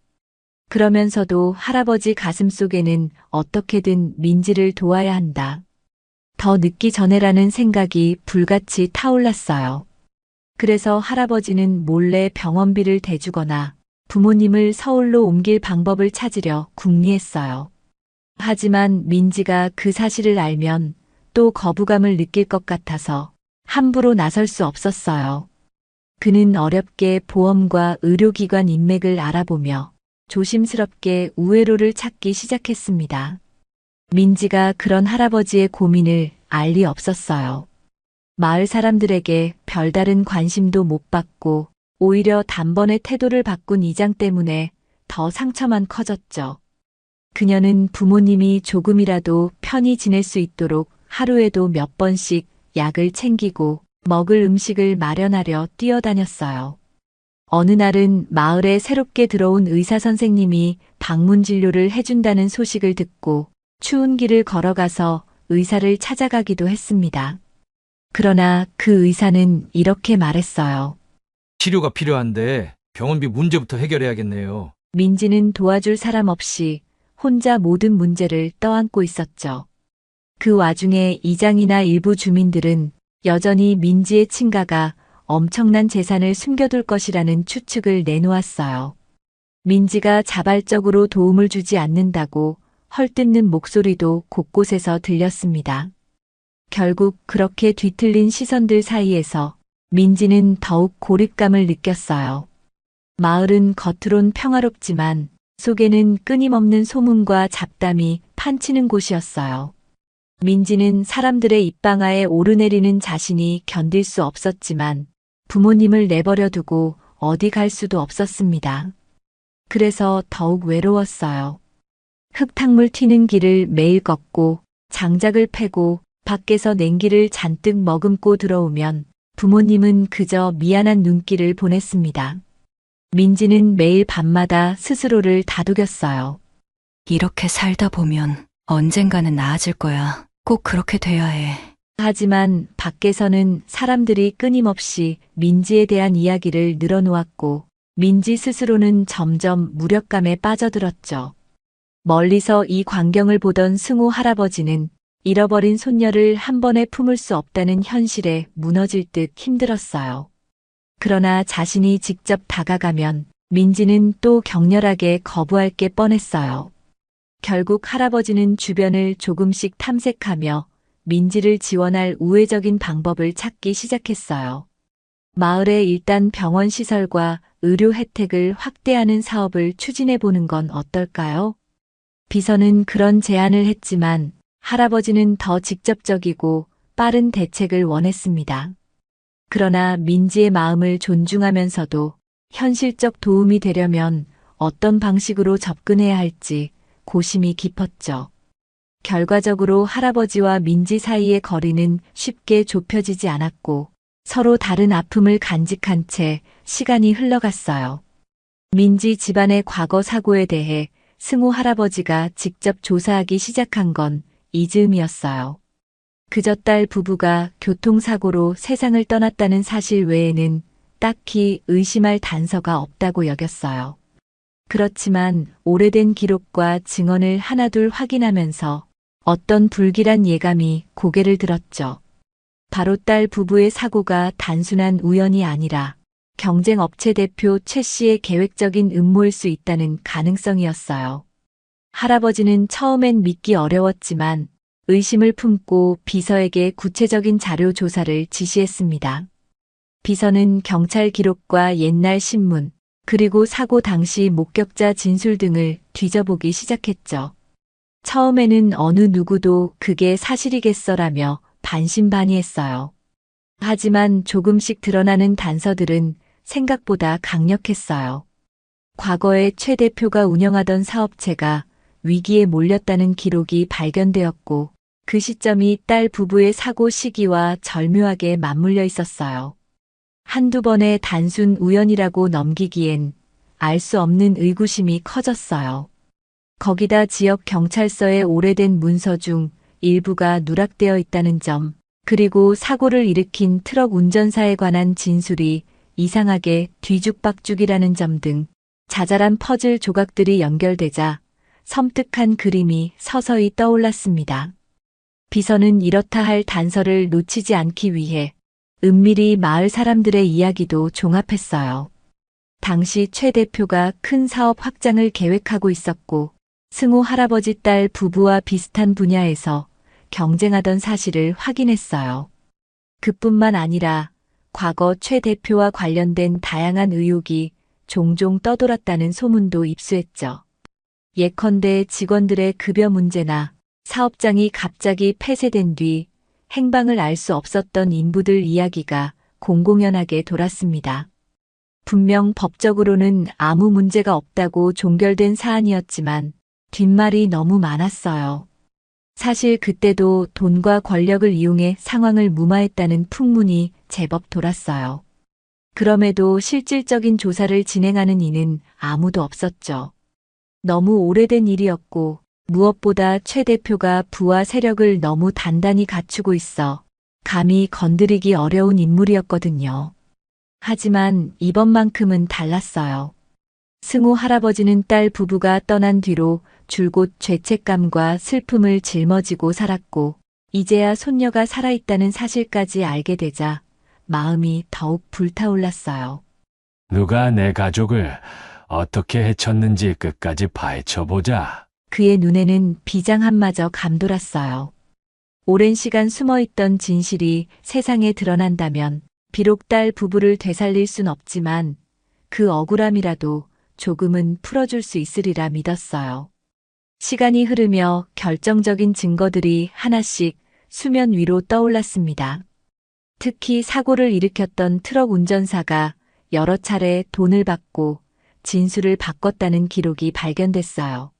그러면서도 할아버지 가슴속에는 어떻게든 민지를 도와야 한다. 더 늦기 전에라는 생각이 불같이 타올랐어요. 그래서 할아버지는 몰래 병원비를 대주거나 부모님을 서울로 옮길 방법을 찾으려 궁리했어요. 하지만 민지가 그 사실을 알면 또 거부감을 느낄 것 같아서 함부로 나설 수 없었어요. 그는 어렵게 보험과 의료기관 인맥을 알아보며 조심스럽게 우회로를 찾기 시작했습니다. 민지가 그런 할아버지의 고민을 알 리 없었어요. 마을 사람들에게 별다른 관심도 못 받고 오히려 단번에 태도를 바꾼 이장 때문에 더 상처만 커졌죠. 그녀는 부모님이 조금이라도 편히 지낼 수 있도록 하루에도 몇 번씩 약을 챙기고 먹을 음식을 마련하려 뛰어다녔어요. 어느 날은 마을에 새롭게 들어온 의사 선생님이 방문 진료를 해준다는 소식을 듣고 추운 길을 걸어가서 의사를 찾아가기도 했습니다. 그러나 그 의사는 이렇게 말했어요. 치료가 필요한데 병원비 문제부터 해결해야겠네요. 민지는 도와줄 사람 없이 혼자 모든 문제를 떠안고 있었죠. 그 와중에 이장이나 일부 주민들은 여전히 민지의 친가가 엄청난 재산을 숨겨둘 것이라는 추측을 내놓았어요. 민지가 자발적으로 도움을 주지 않는다고 헐뜯는 목소리도 곳곳에서 들렸습니다. 결국 그렇게 뒤틀린 시선들 사이에서 민지는 더욱 고립감을 느꼈어요. 마을은 겉으론 평화롭지만 속에는 끊임없는 소문과 잡담이 판치는 곳이었어요. 민지는 사람들의 입방아에 오르내리는 자신이 견딜 수 없었지만 부모님을 내버려 두고 어디 갈 수도 없었습니다. 그래서 더욱 외로웠어요. 흙탕물 튀는 길을 매일 걷고 장작을 패고 밖에서 냉기를 잔뜩 머금고 들어오면 부모님은 그저 미안한 눈길을 보냈습니다. 민지는 매일 밤마다 스스로를 다독였어요. 이렇게 살다 보면 언젠가는 나아질 거야. 꼭 그렇게 돼야 해. 하지만 밖에서는 사람들이 끊임없이 민지에 대한 이야기를 늘어놓았고 민지 스스로는 점점 무력감에 빠져들었죠. 멀리서 이 광경을 보던 승우 할아버지는 잃어버린 손녀를 한 번에 품을 수 없다는 현실에 무너질 듯 힘들었어요. 그러나 자신이 직접 다가가면 민지는 또 격렬하게 거부할 게 뻔했어요. 결국 할아버지는 주변을 조금씩 탐색하며 민지를 지원할 우회적인 방법을 찾기 시작했어요. 마을에 일단 병원 시설과 의료 혜택을 확대하는 사업을 추진해 보는 건 어떨까요? 비서는 그런 제안을 했지만 할아버지는 더 직접적이고 빠른 대책을 원했습니다. 그러나 민지의 마음을 존중하면서도 현실적 도움이 되려면 어떤 방식으로 접근해야 할지 고심이 깊었죠. 결과적으로 할아버지와 민지 사이의 거리는 쉽게 좁혀지지 않았고 서로 다른 아픔을 간직한 채 시간이 흘러갔어요. 민지 집안의 과거 사고에 대해 승우 할아버지가 직접 조사하기 시작한 건 이즈음이었어요. 그저 딸 부부가 교통사고로 세상을 떠났다는 사실 외에는 딱히 의심할 단서가 없다고 여겼어요. 그렇지만 오래된 기록과 증언을 하나둘 확인하면서 어떤 불길한 예감이 고개를 들었죠. 바로 딸 부부의 사고가 단순한 우연이 아니라 경쟁업체 대표 최 씨의 계획적인 음모일 수 있다는 가능성이었어요. 할아버지는 처음엔 믿기 어려웠지만 의심을 품고 비서에게 구체적인 자료 조사를 지시했습니다. 비서는 경찰 기록과 옛날 신문, 그리고 사고 당시 목격자 진술 등을 뒤져보기 시작했죠. 처음에는 어느 누구도 그게 사실이겠어라며 반신반의했어요. 하지만 조금씩 드러나는 단서들은 생각보다 강력했어요. 과거에 최 대표가 운영하던 사업체가 위기에 몰렸다는 기록이 발견되었고 그 시점이 딸 부부의 사고 시기와 절묘하게 맞물려 있었어요. 한두 번의 단순 우연이라고 넘기기엔 알 수 없는 의구심이 커졌어요. 거기다 지역 경찰서의 오래된 문서 중 일부가 누락되어 있다는 점, 그리고 사고를 일으킨 트럭 운전사에 관한 진술이 이상하게 뒤죽박죽이라는 점 등 자잘한 퍼즐 조각들이 연결되자 섬뜩한 그림이 서서히 떠올랐습니다. 비서는 이렇다 할 단서를 놓치지 않기 위해 은밀히 마을 사람들의 이야기도 종합했어요. 당시 최 대표가 큰 사업 확장을 계획하고 있었고 승호 할아버지 딸 부부와 비슷한 분야에서 경쟁하던 사실을 확인했어요. 그뿐만 아니라 과거 최 대표와 관련된 다양한 의혹이 종종 떠돌았다는 소문도 입수했죠. 예컨대 직원들의 급여 문제나 사업장이 갑자기 폐쇄된 뒤 행방을 알 수 없었던 인부들 이야기가 공공연하게 돌았습니다. 분명 법적으로는 아무 문제가 없다고 종결된 사안이었지만 뒷말이 너무 많았어요. 사실 그때도 돈과 권력을 이용해 상황을 무마했다는 풍문이 제법 돌았어요. 그럼에도 실질적인 조사를 진행하는 이는 아무도 없었죠. 너무 오래된 일이었고 무엇보다 최 대표가 부와 세력을 너무 단단히 갖추고 있어 감히 건드리기 어려운 인물이었거든요. 하지만 이번만큼은 달랐어요. 승호 할아버지는 딸 부부가 떠난 뒤로 줄곧 죄책감과 슬픔을 짊어지고 살았고 이제야 손녀가 살아있다는 사실까지 알게 되자 마음이 더욱 불타올랐어요. 누가 내 가족을 어떻게 해쳤는지 끝까지 파헤쳐보자. 그의 눈에는 비장함마저 감돌았어요. 오랜 시간 숨어있던 진실이 세상에 드러난다면 비록 딸 부부를 되살릴 순 없지만 그 억울함이라도 조금은 풀어줄 수 있으리라 믿었어요. 시간이 흐르며 결정적인 증거들이 하나씩 수면 위로 떠올랐습니다. 특히 사고를 일으켰던 트럭 운전사가 여러 차례 돈을 받고 진술을 바꿨다는 기록이 발견됐어요.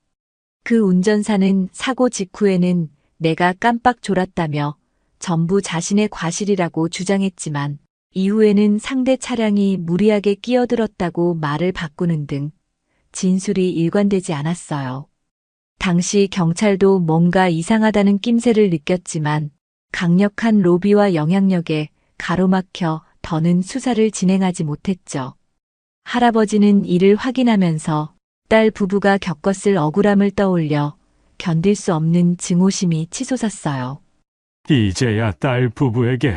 그 운전사는 사고 직후에는 내가 깜빡 졸았다며 전부 자신의 과실이라고 주장했지만 이후에는 상대 차량이 무리하게 끼어들었다고 말을 바꾸는 등 진술이 일관되지 않았어요. 당시 경찰도 뭔가 이상하다는 낌새를 느꼈지만 강력한 로비와 영향력에 가로막혀 더는 수사를 진행하지 못했죠. 할아버지는 이를 확인하면서 딸 부부가 겪었을 억울함을 떠올려 견딜 수 없는 증오심이 치솟았어요. 이제야 딸 부부에게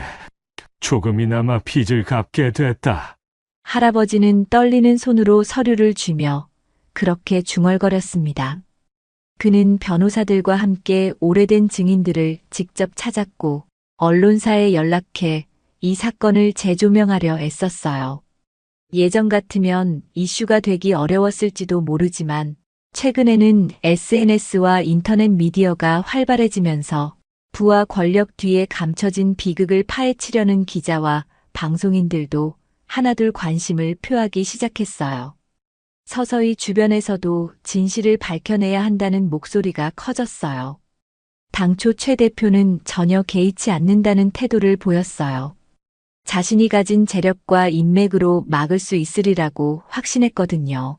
조금이나마 빚을 갚게 됐다. 할아버지는 떨리는 손으로 서류를 쥐며 그렇게 중얼거렸습니다. 그는 변호사들과 함께 오래된 증인들을 직접 찾았고 언론사에 연락해 이 사건을 재조명하려 애썼어요. 예전 같으면 이슈가 되기 어려웠을지도 모르지만 최근에는 SNS와 인터넷 미디어가 활발해지면서 부와 권력 뒤에 감춰진 비극을 파헤치려는 기자와 방송인들도 하나둘 관심을 표하기 시작했어요. 서서히 주변에서도 진실을 밝혀내야 한다는 목소리가 커졌어요. 당초 최 대표는 전혀 개의치 않는다는 태도를 보였어요. 자신이 가진 재력과 인맥으로 막을 수 있으리라고 확신했거든요.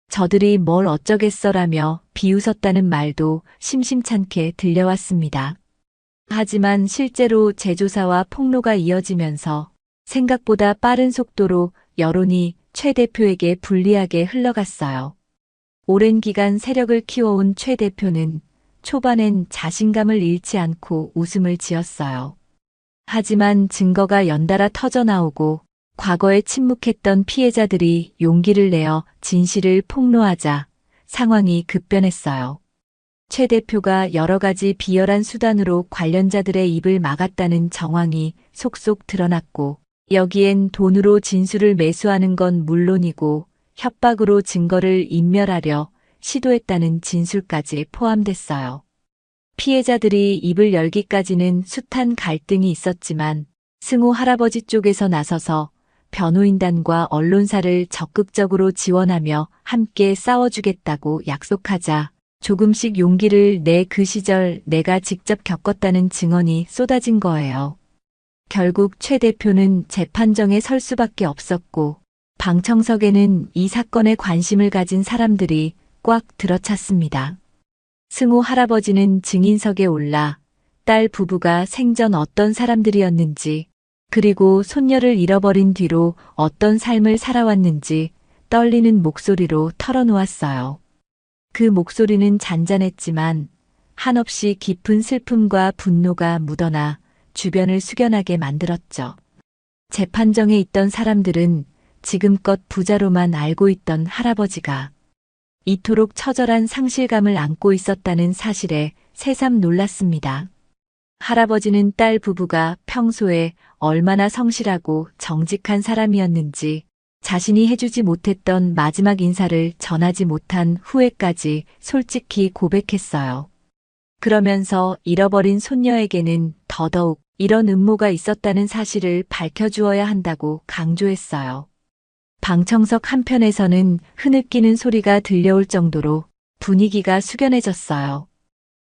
저들이 뭘 어쩌겠어라며 비웃었다는 말도 심심찮게 들려왔습니다. 하지만 실제로 재조사와 폭로가 이어지면서 생각보다 빠른 속도로 여론이 최 대표에게 불리하게 흘러갔어요. 오랜 기간 세력을 키워온 최 대표는 초반엔 자신감을 잃지 않고 웃음을 지었어요. 하지만 증거가 연달아 터져나오고 과거에 침묵했던 피해자들이 용기를 내어 진실을 폭로하자 상황이 급변했어요. 최 대표가 여러 가지 비열한 수단으로 관련자들의 입을 막았다는 정황이 속속 드러났고 여기엔 돈으로 진술을 매수하는 건 물론이고 협박으로 증거를 인멸하려 시도했다는 진술까지 포함됐어요. 피해자들이 입을 열기까지는 숱한 갈등이 있었지만 승호 할아버지 쪽에서 나서서 변호인단과 언론사를 적극적으로 지원하며 함께 싸워주겠다고 약속하자 조금씩 용기를 내 그 시절 내가 직접 겪었다는 증언이 쏟아진 거예요. 결국 최 대표는 재판정에 설 수밖에 없었고 방청석에는 이 사건에 관심을 가진 사람들이 꽉 들어찼습니다. 승호 할아버지는 증인석에 올라 딸 부부가 생전 어떤 사람들이었는지, 그리고 손녀를 잃어버린 뒤로 어떤 삶을 살아왔는지 떨리는 목소리로 털어놓았어요. 그 목소리는 잔잔했지만 한없이 깊은 슬픔과 분노가 묻어나 주변을 숙연하게 만들었죠. 재판정에 있던 사람들은 지금껏 부자로만 알고 있던 할아버지가 이토록 처절한 상실감을 안고 있었다는 사실에 새삼 놀랐습니다. 할아버지는 딸 부부가 평소에 얼마나 성실하고 정직한 사람이었는지 자신이 해주지 못했던 마지막 인사를 전하지 못한 후에까지 솔직히 고백했어요. 그러면서 잃어버린 손녀에게는 더더욱 이런 음모가 있었다는 사실을 밝혀주어야 한다고 강조했어요. 방청석 한편에서는 흐느끼는 소리가 들려올 정도로 분위기가 숙연해졌어요.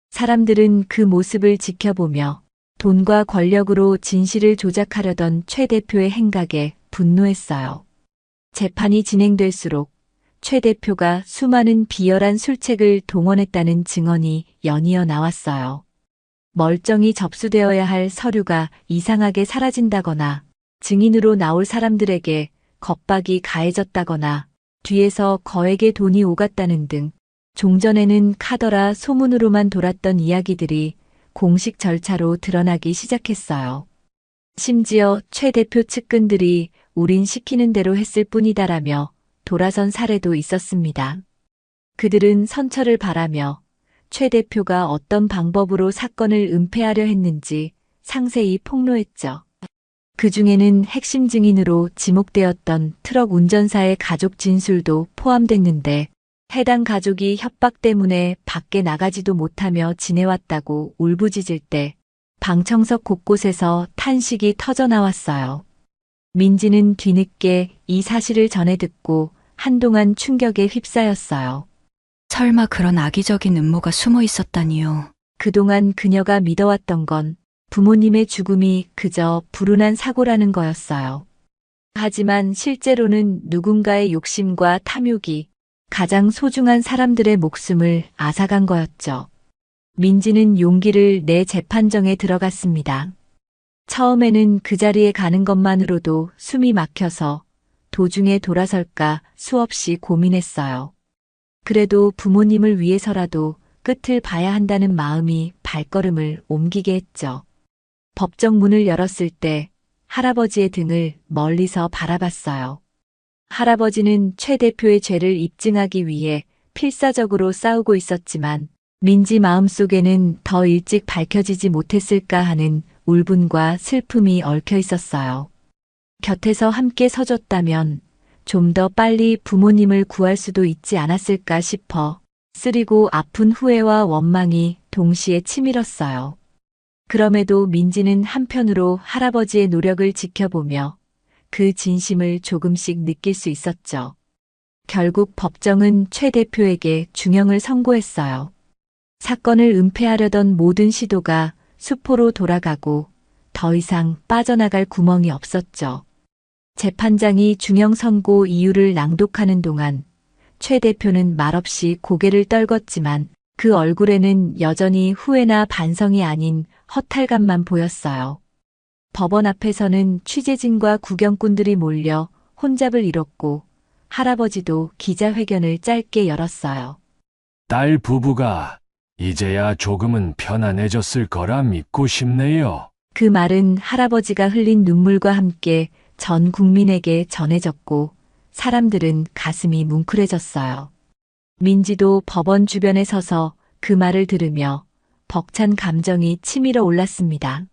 사람들은 그 모습을 지켜보며 돈과 권력으로 진실을 조작하려던 최 대표의 행각에 분노했어요. 재판이 진행될수록 최 대표가 수많은 비열한 술책을 동원했다는 증언이 연이어 나왔어요. 멀쩡히 접수되어야 할 서류가 이상하게 사라진다거나 증인으로 나올 사람들에게 겁박이 가해졌다거나 뒤에서 거액의 돈이 오갔다는 등 종전에는 카더라 소문으로만 돌았던 이야기들이 공식 절차로 드러나기 시작했어요. 심지어 최 대표 측근들이 우린 시키는 대로 했을 뿐이다라며 돌아선 사례도 있었습니다. 그들은 선처를 바라며 최 대표가 어떤 방법으로 사건을 은폐하려 했는지 상세히 폭로했죠. 그 중에는 핵심 증인으로 지목되었던 트럭 운전사의 가족 진술도 포함됐는데 해당 가족이 협박 때문에 밖에 나가지도 못하며 지내왔다고 울부짖을 때 방청석 곳곳에서 탄식이 터져나왔어요. 민지는 뒤늦게 이 사실을 전해 듣고 한동안 충격에 휩싸였어요. 설마 그런 악의적인 음모가 숨어 있었다니요. 그동안 그녀가 믿어왔던 건 부모님의 죽음이 그저 불운한 사고라는 거였어요. 하지만 실제로는 누군가의 욕심과 탐욕이 가장 소중한 사람들의 목숨을 앗아간 거였죠. 민지는 용기를 내 재판정에 들어갔습니다. 처음에는 그 자리에 가는 것만으로도 숨이 막혀서 도중에 돌아설까 수없이 고민했어요. 그래도 부모님을 위해서라도 끝을 봐야 한다는 마음이 발걸음을 옮기게 했죠. 법정 문을 열었을 때 할아버지의 등을 멀리서 바라봤어요. 할아버지는 최 대표의 죄를 입증하기 위해 필사적으로 싸우고 있었지만 민지 마음속에는 더 일찍 밝혀지지 못했을까 하는 울분과 슬픔이 얽혀 있었어요. 곁에서 함께 서줬다면 좀 더 빨리 부모님을 구할 수도 있지 않았을까 싶어 쓰리고 아픈 후회와 원망이 동시에 치밀었어요. 그럼에도 민지는 한편으로 할아버지의 노력을 지켜보며 그 진심을 조금씩 느낄 수 있었죠. 결국 법정은 최 대표에게 중형을 선고했어요. 사건을 은폐하려던 모든 시도가 수포로 돌아가고 더 이상 빠져나갈 구멍이 없었죠. 재판장이 중형 선고 이유를 낭독하는 동안 최 대표는 말없이 고개를 떨궜지만 그 얼굴에는 여전히 후회나 반성이 아닌 허탈감만 보였어요. 법원 앞에서는 취재진과 구경꾼들이 몰려 혼잡을 이뤘고 할아버지도 기자회견을 짧게 열었어요. 딸 부부가 이제야 조금은 편안해졌을 거라 믿고 싶네요. 그 말은 할아버지가 흘린 눈물과 함께 전 국민에게 전해졌고 사람들은 가슴이 뭉클해졌어요. 민지도 법원 주변에 서서 그 말을 들으며 벅찬 감정이 치밀어 올랐습니다.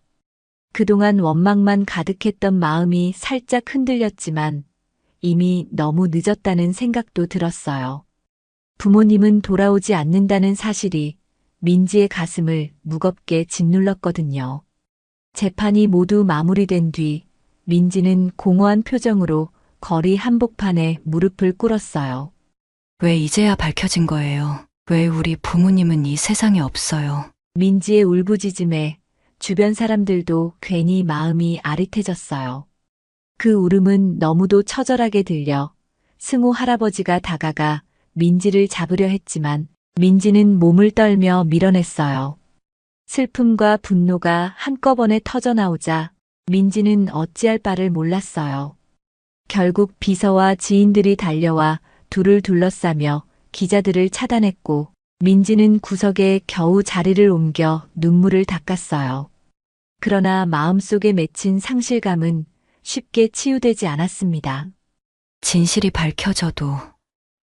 그동안 원망만 가득했던 마음이 살짝 흔들렸지만 이미 너무 늦었다는 생각도 들었어요. 부모님은 돌아오지 않는다는 사실이 민지의 가슴을 무겁게 짓눌렀거든요. 재판이 모두 마무리된 뒤 민지는 공허한 표정으로 거리 한복판에 무릎을 꿇었어요. 왜 이제야 밝혀진 거예요? 왜 우리 부모님은 이 세상에 없어요? 민지의 울부짖음에 주변 사람들도 괜히 마음이 아릿해졌어요. 그 울음은 너무도 처절하게 들려 승우 할아버지가 다가가 민지를 잡으려 했지만 민지는 몸을 떨며 밀어냈어요. 슬픔과 분노가 한꺼번에 터져나오자 민지는 어찌할 바를 몰랐어요. 결국 비서와 지인들이 달려와 둘을 둘러싸며 기자들을 차단했고 민지는 구석에 겨우 자리를 옮겨 눈물을 닦았어요. 그러나 마음속에 맺힌 상실감은 쉽게 치유되지 않았습니다. 진실이 밝혀져도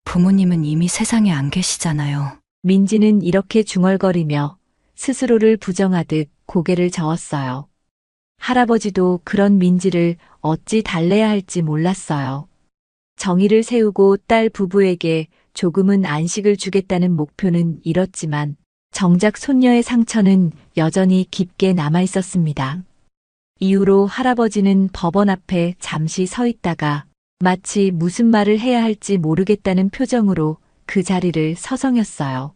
부모님은 이미 세상에 안 계시잖아요. 민지는 이렇게 중얼거리며 스스로를 부정하듯 고개를 저었어요. 할아버지도 그런 민지를 어찌 달래야 할지 몰랐어요. 정의를 세우고 딸 부부에게 조금은 안식을 주겠다는 목표는 이뤘지만 정작 손녀의 상처는 여전히 깊게 남아 있었습니다. 이후로 할아버지는 법원 앞에 잠시 서 있다가 마치 무슨 말을 해야 할지 모르겠다는 표정으로 그 자리를 서성였어요.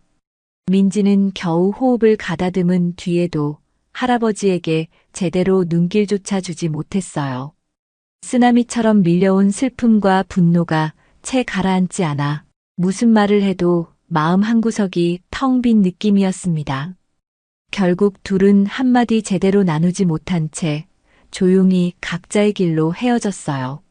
민지는 겨우 호흡을 가다듬은 뒤에도 할아버지에게 제대로 눈길조차 주지 못했어요. 쓰나미처럼 밀려온 슬픔과 분노가 채 가라앉지 않아 무슨 말을 해도 마음 한구석이 텅 빈 느낌이었습니다. 결국 둘은 한마디 제대로 나누지 못한 채 조용히 각자의 길로 헤어졌어요.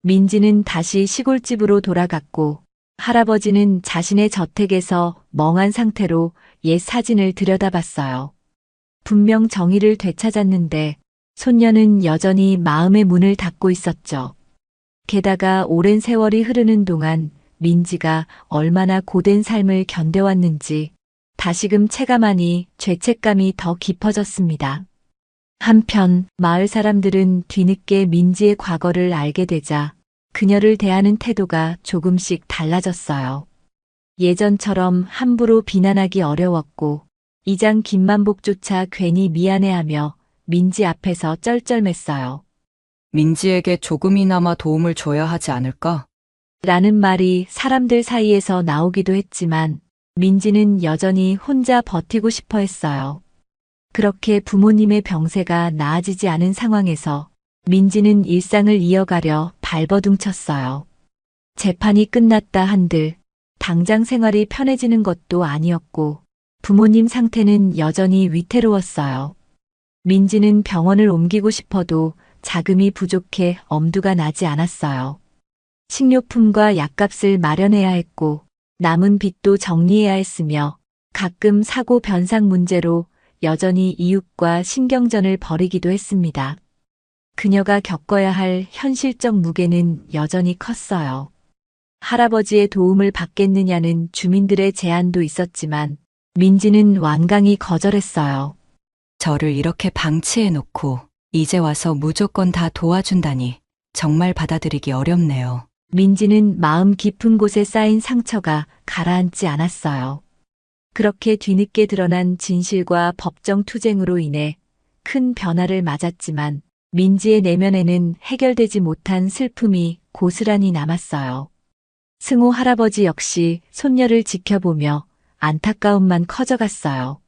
민지는 다시 시골집으로 돌아갔고 할아버지는 자신의 저택에서 멍한 상태로 옛 사진을 들여다봤어요. 분명 정의를 되찾았는데 손녀는 여전히 마음의 문을 닫고 있었죠. 게다가 오랜 세월이 흐르는 동안 민지가 얼마나 고된 삶을 견뎌왔는지 다시금 체감하니 죄책감이 더 깊어졌습니다. 한편 마을 사람들은 뒤늦게 민지의 과거를 알게 되자 그녀를 대하는 태도가 조금씩 달라졌어요. 예전처럼 함부로 비난하기 어려웠고 이장 김만복조차 괜히 미안해하며 민지 앞에서 쩔쩔맸어요. 민지에게 조금이나마 도움을 줘야 하지 않을까? 라는 말이 사람들 사이에서 나오기도 했지만 민지는 여전히 혼자 버티고 싶어 했어요. 그렇게 부모님의 병세가 나아지지 않은 상황에서 민지는 일상을 이어가려 발버둥쳤어요. 재판이 끝났다 한들 당장 생활이 편해지는 것도 아니었고 부모님 상태는 여전히 위태로웠어요. 민지는 병원을 옮기고 싶어도 자금이 부족해 엄두가 나지 않았어요. 식료품과 약값을 마련해야 했고 남은 빚도 정리해야 했으며 가끔 사고 변상 문제로 여전히 이웃과 신경전을 벌이기도 했습니다. 그녀가 겪어야 할 현실적 무게는 여전히 컸어요. 할아버지의 도움을 받겠느냐는 주민들의 제안도 있었지만 민지는 완강히 거절했어요. 저를 이렇게 방치해놓고 이제 와서 무조건 다 도와준다니 정말 받아들이기 어렵네요. 민지는 마음 깊은 곳에 쌓인 상처가 가라앉지 않았어요. 그렇게 뒤늦게 드러난 진실과 법정 투쟁으로 인해 큰 변화를 맞았지만 민지의 내면에는 해결되지 못한 슬픔이 고스란히 남았어요. 승호 할아버지 역시 손녀를 지켜보며 안타까움만 커져갔어요.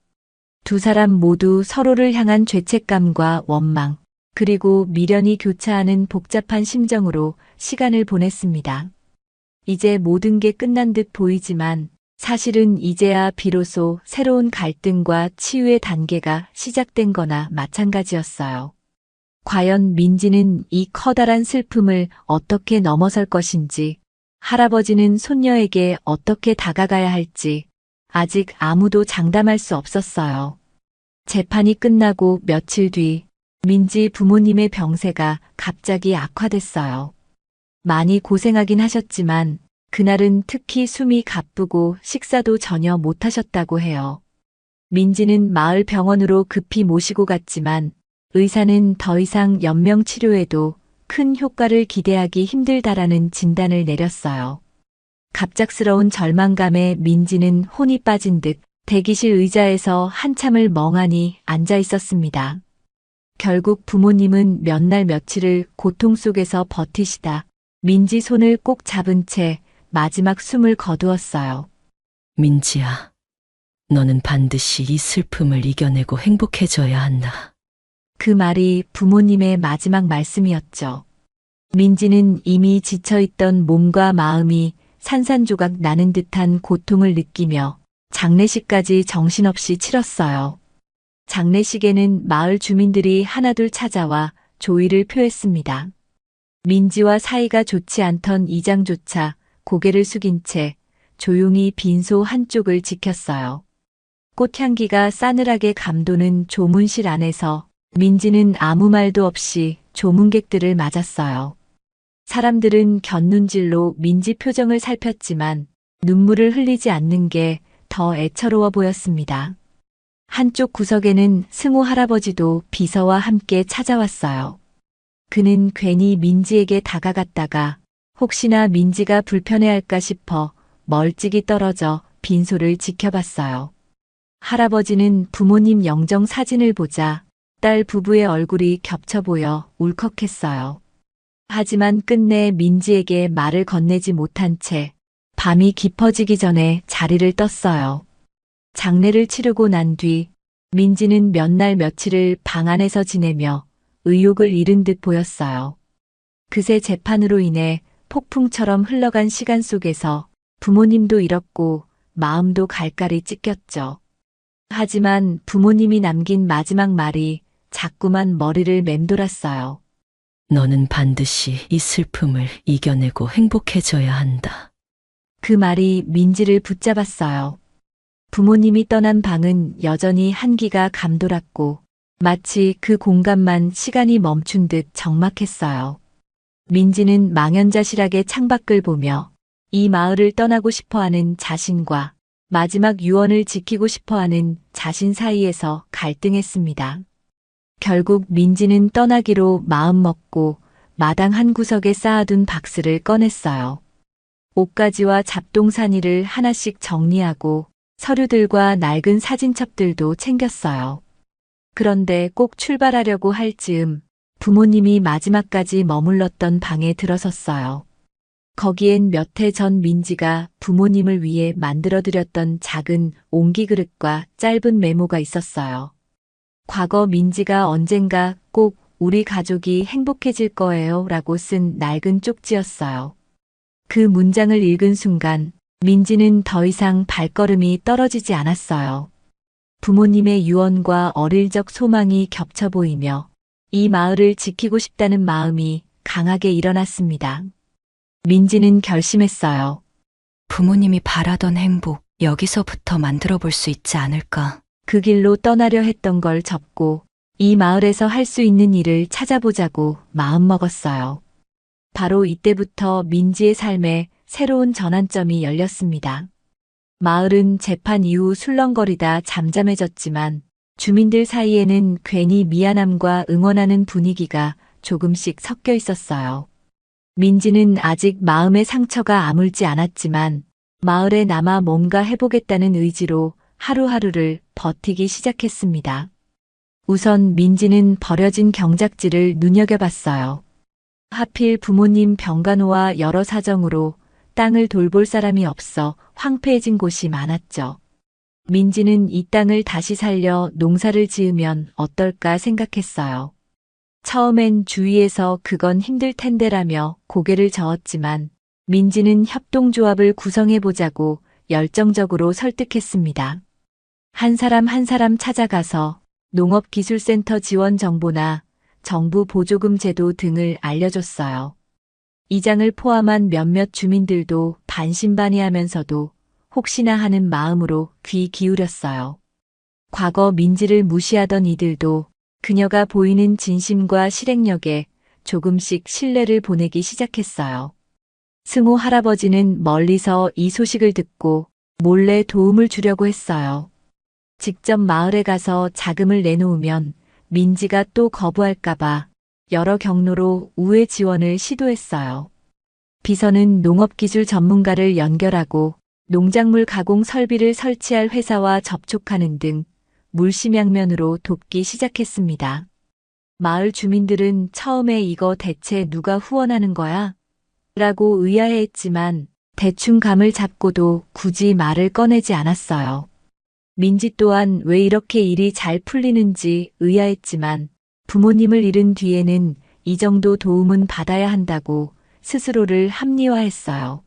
두 사람 모두 서로를 향한 죄책감과 원망, 그리고 미련이 교차하는 복잡한 심정으로 시간을 보냈습니다. 이제 모든 게 끝난 듯 보이지만 사실은 이제야 비로소 새로운 갈등과 치유의 단계가 시작된 거나 마찬가지였어요. 과연 민지는 이 커다란 슬픔을 어떻게 넘어설 것인지, 할아버지는 손녀에게 어떻게 다가가야 할지 아직 아무도 장담할 수 없었어요. 재판이 끝나고 며칠 뒤 민지 부모님의 병세가 갑자기 악화됐어요. 많이 고생하긴 하셨지만 그날은 특히 숨이 가쁘고 식사도 전혀 못하셨다고 해요. 민지는 마을 병원으로 급히 모시고 갔지만 의사는 더 이상 연명 치료에도 큰 효과를 기대하기 힘들다라는 진단을 내렸어요. 갑작스러운 절망감에 민지는 혼이 빠진 듯 대기실 의자에서 한참을 멍하니 앉아 있었습니다. 결국 부모님은 몇 날 며칠을 고통 속에서 버티시다 민지 손을 꼭 잡은 채 마지막 숨을 거두었어요. 민지야, 너는 반드시 이 슬픔을 이겨내고 행복해져야 한다. 그 말이 부모님의 마지막 말씀이었죠. 민지는 이미 지쳐있던 몸과 마음이 산산조각 나는 듯한 고통을 느끼며 장례식까지 정신없이 치렀어요. 장례식에는 마을 주민들이 하나둘 찾아와 조의를 표했습니다. 민지와 사이가 좋지 않던 이장조차 고개를 숙인 채 조용히 빈소 한쪽을 지켰어요. 꽃향기가 싸늘하게 감도는 조문실 안에서 민지는 아무 말도 없이 조문객들을 맞았어요. 사람들은 곁눈질로 민지 표정을 살폈지만 눈물을 흘리지 않는 게 더 애처로워 보였습니다. 한쪽 구석에는 승호 할아버지도 비서와 함께 찾아왔어요. 그는 괜히 민지에게 다가갔다가 혹시나 민지가 불편해할까 싶어 멀찍이 떨어져 빈소를 지켜봤어요. 할아버지는 부모님 영정 사진을 보자 딸 부부의 얼굴이 겹쳐 보여 울컥했어요. 하지만 끝내 민지에게 말을 건네지 못한 채 밤이 깊어지기 전에 자리를 떴어요. 장례를 치르고 난 뒤 민지는 몇 날 며칠을 방 안에서 지내며 의욕을 잃은 듯 보였어요. 그새 재판으로 인해 폭풍처럼 흘러간 시간 속에서 부모님도 잃었고 마음도 갈갈이 찢겼죠. 하지만 부모님이 남긴 마지막 말이 자꾸만 머리를 맴돌았어요. 너는 반드시 이 슬픔을 이겨내고 행복해져야 한다. 그 말이 민지를 붙잡았어요. 부모님이 떠난 방은 여전히 한기가 감돌았고 마치 그 공간만 시간이 멈춘 듯 적막했어요. 민지는 망연자실하게 창밖을 보며 이 마을을 떠나고 싶어하는 자신과 마지막 유언을 지키고 싶어하는 자신 사이에서 갈등했습니다. 결국 민지는 떠나기로 마음먹고 마당 한 구석에 쌓아둔 박스를 꺼냈어요. 옷가지와 잡동사니를 하나씩 정리하고 서류들과 낡은 사진첩들도 챙겼어요. 그런데 꼭 출발하려고 할 즈음 부모님이 마지막까지 머물렀던 방에 들어섰어요. 거기엔 몇 해 전 민지가 부모님을 위해 만들어드렸던 작은 옹기 그릇과 짧은 메모가 있었어요. 과거 민지가 언젠가 꼭 우리 가족이 행복해질 거예요 라고 쓴 낡은 쪽지였어요. 그 문장을 읽은 순간 민지는 더 이상 발걸음이 떨어지지 않았어요. 부모님의 유언과 어릴 적 소망이 겹쳐 보이며 이 마을을 지키고 싶다는 마음이 강하게 일어났습니다. 민지는 결심했어요. 부모님이 바라던 행복, 여기서부터 만들어 볼 수 있지 않을까. 그 길로 떠나려 했던 걸 접고 이 마을에서 할 수 있는 일을 찾아보자고 마음먹었어요. 바로 이때부터 민지의 삶에 새로운 전환점이 열렸습니다. 마을은 재판 이후 술렁거리다 잠잠해졌지만 주민들 사이에는 괜히 미안함과 응원하는 분위기가 조금씩 섞여 있었어요. 민지는 아직 마음의 상처가 아물지 않았지만 마을에 남아 뭔가 해보겠다는 의지로 하루하루를 버티기 시작했습니다. 우선 민지는 버려진 경작지를 눈여겨봤어요. 하필 부모님 병간호와 여러 사정으로 땅을 돌볼 사람이 없어 황폐해진 곳이 많았죠. 민지는 이 땅을 다시 살려 농사를 지으면 어떨까 생각했어요. 처음엔 주위에서 그건 힘들 텐데라며 고개를 저었지만 민지는 협동조합을 구성해보자고 열정적으로 설득했습니다. 한 사람 한 사람 찾아가서 농업기술센터 지원 정보나 정부 보조금 제도 등을 알려줬어요. 이장을 포함한 몇몇 주민들도 반신반의하면서도 혹시나 하는 마음으로 귀 기울였어요. 과거 민지를 무시하던 이들도 그녀가 보이는 진심과 실행력에 조금씩 신뢰를 보내기 시작했어요. 승호 할아버지는 멀리서 이 소식을 듣고 몰래 도움을 주려고 했어요. 직접 마을에 가서 자금을 내놓으면 민지가 또 거부할까봐 여러 경로로 우회 지원을 시도했어요. 비서는 농업기술 전문가를 연결하고 농작물 가공 설비를 설치할 회사와 접촉하는 등 물심양면으로 돕기 시작했습니다. 마을 주민들은 처음에 이거 대체 누가 후원하는 거야? 라고 의아해했지만 대충 감을 잡고도 굳이 말을 꺼내지 않았어요. 민지 또한 왜 이렇게 일이 잘 풀리는지 의아했지만 부모님을 잃은 뒤에는 이 정도 도움은 받아야 한다고 스스로를 합리화했어요.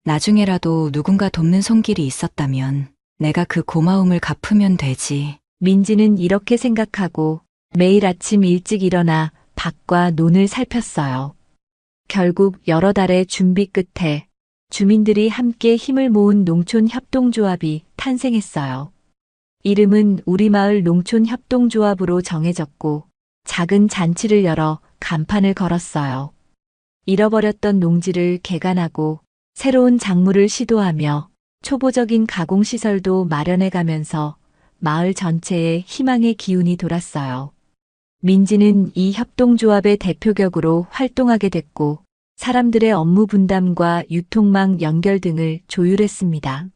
나중에라도 누군가 돕는 손길이 있었다면 내가 그 고마움을 갚으면 되지. 민지는 이렇게 생각하고 매일 아침 일찍 일어나 밭과 논을 살폈어요. 결국 여러 달의 준비 끝에 주민들이 함께 힘을 모은 농촌협동조합이 탄생했어요. 이름은 우리마을 농촌협동조합으로 정해졌고 작은 잔치를 열어 간판을 걸었어요. 잃어버렸던 농지를 개간하고 새로운 작물을 시도하며 초보적인 가공시설도 마련해가면서 마을 전체에 희망의 기운이 돌았어요. 민지는 이 협동조합의 대표격으로 활동하게 됐고 사람들의 업무 분담과 유통망 연결 등을 조율했습니다.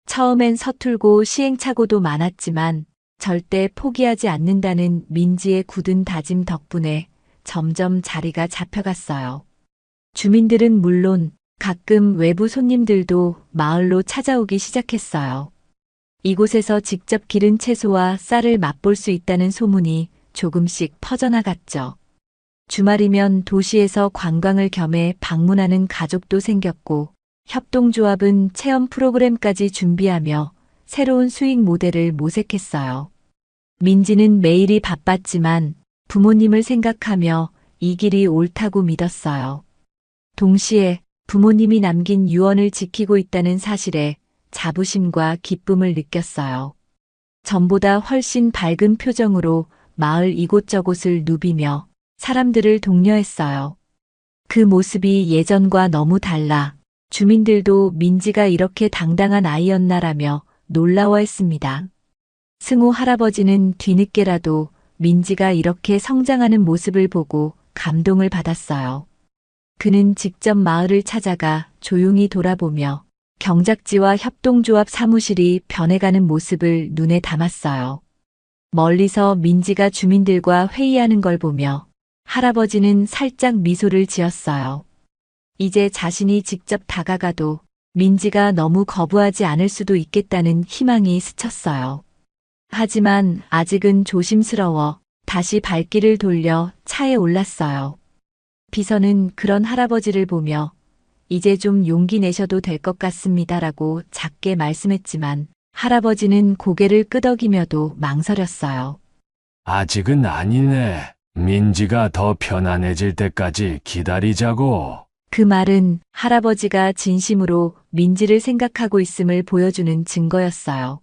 처음엔 서툴고 시행착오도 많았지만 절대 포기하지 않는다는 민지의 굳은 다짐 덕분에 점점 자리가 잡혀갔어요. 주민들은 물론 가끔 외부 손님들도 마을로 찾아오기 시작했어요. 이곳에서 직접 기른 채소와 쌀을 맛볼 수 있다는 소문이 조금씩 퍼져나갔죠. 주말이면 도시에서 관광을 겸해 방문하는 가족도 생겼고 협동조합은 체험 프로그램까지 준비하며 새로운 수익 모델을 모색했어요. 민지는 매일이 바빴지만 부모님을 생각하며 이 길이 옳다고 믿었어요. 동시에 부모님이 남긴 유언을 지키고 있다는 사실에 자부심과 기쁨을 느꼈어요. 전보다 훨씬 밝은 표정으로 마을 이곳저곳을 누비며 사람들을 독려했어요. 그 모습이 예전과 너무 달라 주민들도 민지가 이렇게 당당한 아이였나라며 놀라워했습니다. 승호 할아버지는 뒤늦게라도 민지가 이렇게 성장하는 모습을 보고 감동을 받았어요. 그는 직접 마을을 찾아가 조용히 돌아보며 경작지와 협동조합 사무실이 변해가는 모습을 눈에 담았어요. 멀리서 민지가 주민들과 회의하는 걸 보며 할아버지는 살짝 미소를 지었어요. 이제 자신이 직접 다가가도 민지가 너무 거부하지 않을 수도 있겠다는 희망이 스쳤어요. 하지만 아직은 조심스러워 다시 발길을 돌려 차에 올랐어요. 비서는 그런 할아버지를 보며 이제 좀 용기 내셔도 될 것 같습니다라고 작게 말씀했지만 할아버지는 고개를 끄덕이며도 망설였어요. 아직은 아니네. 민지가 더 편안해질 때까지 기다리자고. 그 말은 할아버지가 진심으로 민지를 생각하고 있음을 보여주는 증거였어요.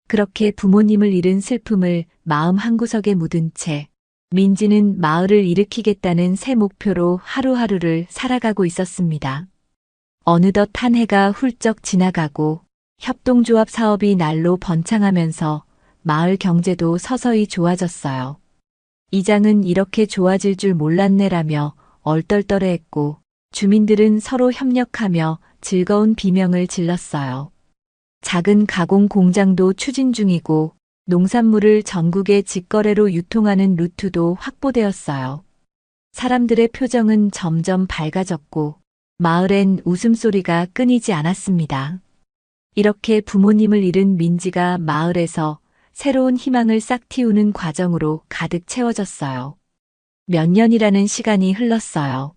그렇게 부모님을 잃은 슬픔을 마음 한구석에 묻은 채 민지는 마을을 일으키겠다는 새 목표로 하루하루를 살아가고 있었습니다. 어느덧 한 해가 훌쩍 지나가고 협동조합 사업이 날로 번창하면서 마을 경제도 서서히 좋아졌어요. 이장은 이렇게 좋아질 줄 몰랐네라며 얼떨떨해했고 주민들은 서로 협력하며 즐거운 비명을 질렀어요. 작은 가공 공장도 추진 중이고 농산물을 전국에 직거래로 유통하는 루트도 확보되었어요. 사람들의 표정은 점점 밝아졌고 마을엔 웃음소리가 끊이지 않았습니다. 이렇게 부모님을 잃은 민지가 마을에서 새로운 희망을 싹 틔우는 과정으로 가득 채워졌어요. 몇 년이라는 시간이 흘렀어요.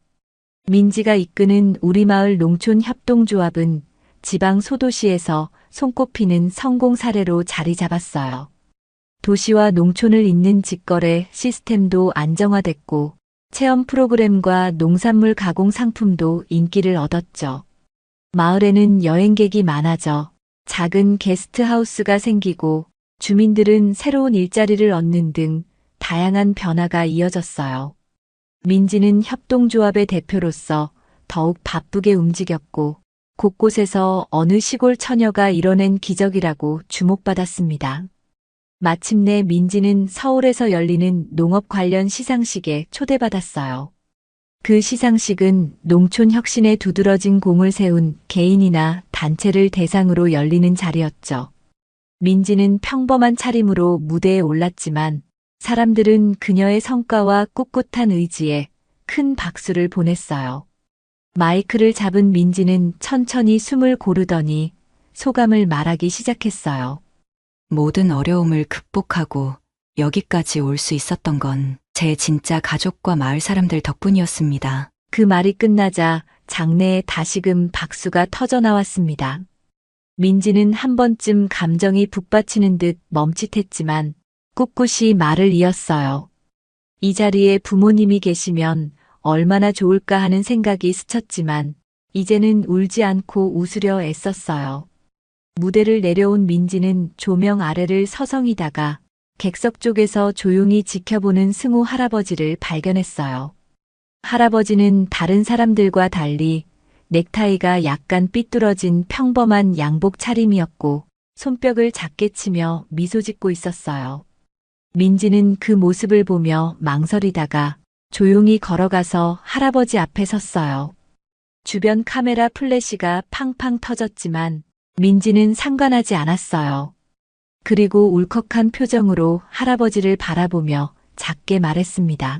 민지가 이끄는 우리마을 농촌협동조합은 지방 소도시에서 손꼽히는 성공 사례로 자리 잡았어요. 도시와 농촌을 잇는 직거래 시스템도 안정화됐고 체험 프로그램과 농산물 가공 상품도 인기를 얻었죠. 마을에는 여행객이 많아져 작은 게스트하우스가 생기고 주민들은 새로운 일자리를 얻는 등 다양한 변화가 이어졌어요. 민지는 협동조합의 대표로서 더욱 바쁘게 움직였고 곳곳에서 어느 시골 처녀가 이뤄낸 기적이라고 주목받았습니다. 마침내 민지는 서울에서 열리는 농업 관련 시상식에 초대받았어요. 그 시상식은 농촌 혁신에 두드러진 공을 세운 개인이나 단체를 대상으로 열리는 자리였죠. 민지는 평범한 차림으로 무대에 올랐지만 사람들은 그녀의 성과와 꿋꿋한 의지에 큰 박수를 보냈어요. 마이크를 잡은 민지는 천천히 숨을 고르더니 소감을 말하기 시작했어요. 모든 어려움을 극복하고 여기까지 올 수 있었던 건 제 진짜 가족과 마을 사람들 덕분이었습니다. 그 말이 끝나자 장내에 다시금 박수가 터져 나왔습니다. 민지는 한 번쯤 감정이 북받치는 듯 멈칫했지만 꿋꿋이 말을 이었어요. 이 자리에 부모님이 계시면 얼마나 좋을까 하는 생각이 스쳤지만 이제는 울지 않고 웃으려 애썼어요. 무대를 내려온 민지는 조명 아래를 서성이다가 객석 쪽에서 조용히 지켜보는 승우 할아버지를 발견했어요. 할아버지는 다른 사람들과 달리 넥타이가 약간 삐뚤어진 평범한 양복 차림이었고 손뼉을 작게 치며 미소 짓고 있었어요. 민지는 그 모습을 보며 망설이다가 조용히 걸어가서 할아버지 앞에 섰어요. 주변 카메라 플래시가 팡팡 터졌지만 민지는 상관하지 않았어요. 그리고 울컥한 표정으로 할아버지를 바라보며 작게 말했습니다.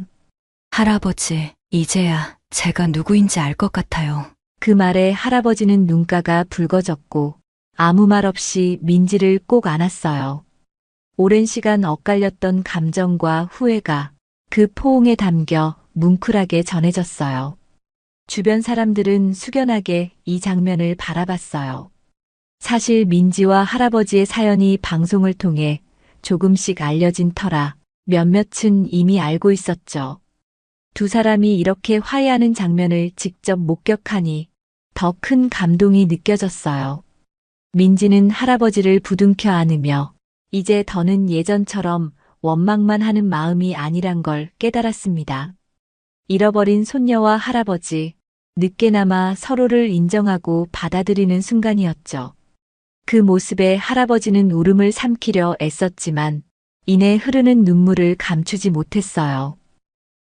할아버지, 이제야 제가 누구인지 알 것 같아요. 그 말에 할아버지는 눈가가 붉어졌고 아무 말 없이 민지를 꼭 안았어요. 오랜 시간 엇갈렸던 감정과 후회가 그 포옹에 담겨 뭉클하게 전해졌어요. 주변 사람들은 숙연하게 이 장면을 바라봤어요. 사실 민지와 할아버지의 사연이 방송을 통해 조금씩 알려진 터라 몇몇은 이미 알고 있었죠. 두 사람이 이렇게 화해하는 장면을 직접 목격하니 더 큰 감동이 느껴졌어요. 민지는 할아버지를 부둥켜 안으며 이제 더는 예전처럼 원망만 하는 마음이 아니란 걸 깨달았습니다. 잃어버린 손녀와 할아버지, 늦게나마 서로를 인정하고 받아들이는 순간이었죠. 그 모습에 할아버지는 울음을 삼키려 애썼지만 이내 흐르는 눈물을 감추지 못했어요.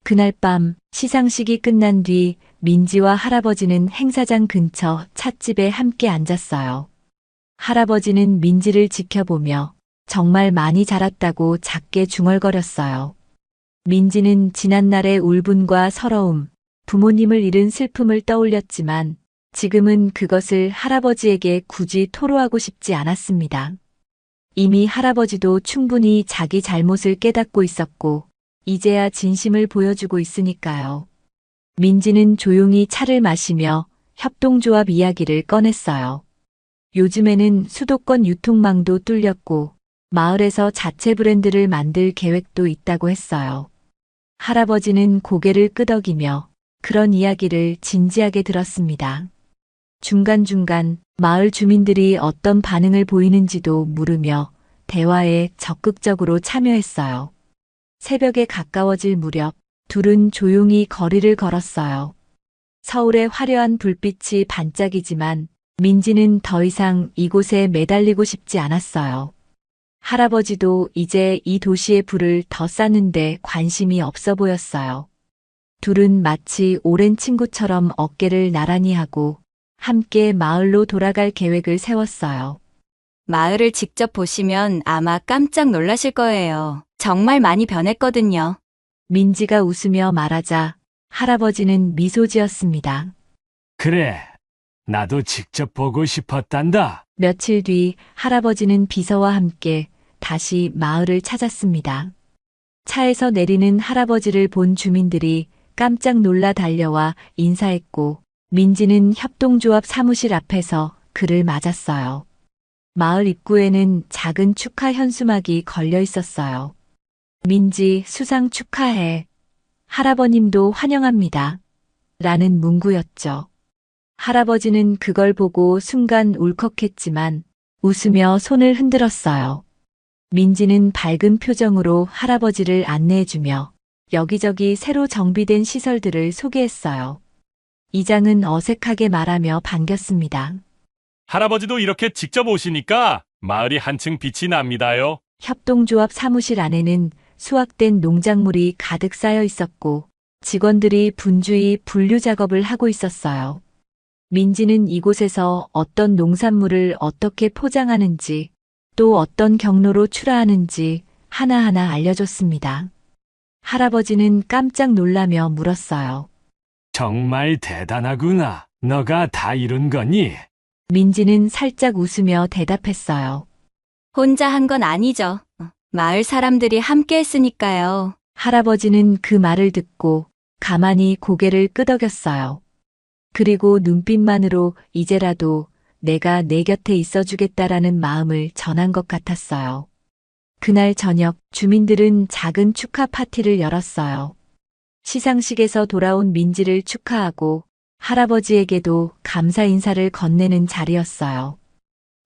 그날 밤 시상식이 끝난 뒤 민지와 할아버지는 행사장 근처 찻집에 함께 앉았어요. 할아버지는 민지를 지켜보며 정말 많이 자랐다고 작게 중얼거렸어요. 민지는 지난날의 울분과 서러움, 부모님을 잃은 슬픔을 떠올렸지만 지금은 그것을 할아버지에게 굳이 토로하고 싶지 않았습니다. 이미 할아버지도 충분히 자기 잘못을 깨닫고 있었고 이제야 진심을 보여주고 있으니까요. 민지는 조용히 차를 마시며 협동조합 이야기를 꺼냈어요. 요즘에는 수도권 유통망도 뚫렸고 마을에서 자체 브랜드를 만들 계획도 있다고 했어요. 할아버지는 고개를 끄덕이며 그런 이야기를 진지하게 들었습니다. 중간중간 마을 주민들이 어떤 반응을 보이는지도 물으며 대화에 적극적으로 참여했어요. 새벽에 가까워질 무렵 둘은 조용히 거리를 걸었어요. 서울의 화려한 불빛이 반짝이지만 민지는 더 이상 이곳에 매달리고 싶지 않았어요. 할아버지도 이제 이 도시의 불을 더 쌓는데 관심이 없어 보였어요. 둘은 마치 오랜 친구처럼 어깨를 나란히 하고 함께 마을로 돌아갈 계획을 세웠어요. 마을을 직접 보시면 아마 깜짝 놀라실 거예요. 정말 많이 변했거든요. 민지가 웃으며 말하자 할아버지는 미소 지었습니다. 그래, 나도 직접 보고 싶었단다. 며칠 뒤 할아버지는 비서와 함께 다시 마을을 찾았습니다. 차에서 내리는 할아버지를 본 주민들이 깜짝 놀라 달려와 인사했고 민지는 협동조합 사무실 앞에서 그를 맞았어요. 마을 입구에는 작은 축하 현수막이 걸려 있었어요. 민지 수상 축하해. 할아버님도 환영합니다. 라는 문구였죠. 할아버지는 그걸 보고 순간 울컥했지만 웃으며 손을 흔들었어요. 민지는 밝은 표정으로 할아버지를 안내해주며 여기저기 새로 정비된 시설들을 소개했어요. 이장은 어색하게 말하며 반겼습니다. 할아버지도 이렇게 직접 오시니까 마을이 한층 빛이 납니다요. 협동조합 사무실 안에는 수확된 농작물이 가득 쌓여 있었고 직원들이 분주히 분류 작업을 하고 있었어요. 민지는 이곳에서 어떤 농산물을 어떻게 포장하는지 또 어떤 경로로 출하하는지 하나하나 알려줬습니다. 할아버지는 깜짝 놀라며 물었어요. 정말 대단하구나. 너가 다 이룬 거니? 민지는 살짝 웃으며 대답했어요. 혼자 한 건 아니죠. 마을 사람들이 함께 했으니까요. 할아버지는 그 말을 듣고 가만히 고개를 끄덕였어요. 그리고 눈빛만으로 이제라도 내가 내 곁에 있어주겠다라는 마음을 전한 것 같았어요. 그날 저녁 주민들은 작은 축하 파티를 열었어요. 시상식에서 돌아온 민지를 축하하고 할아버지에게도 감사 인사를 건네는 자리였어요.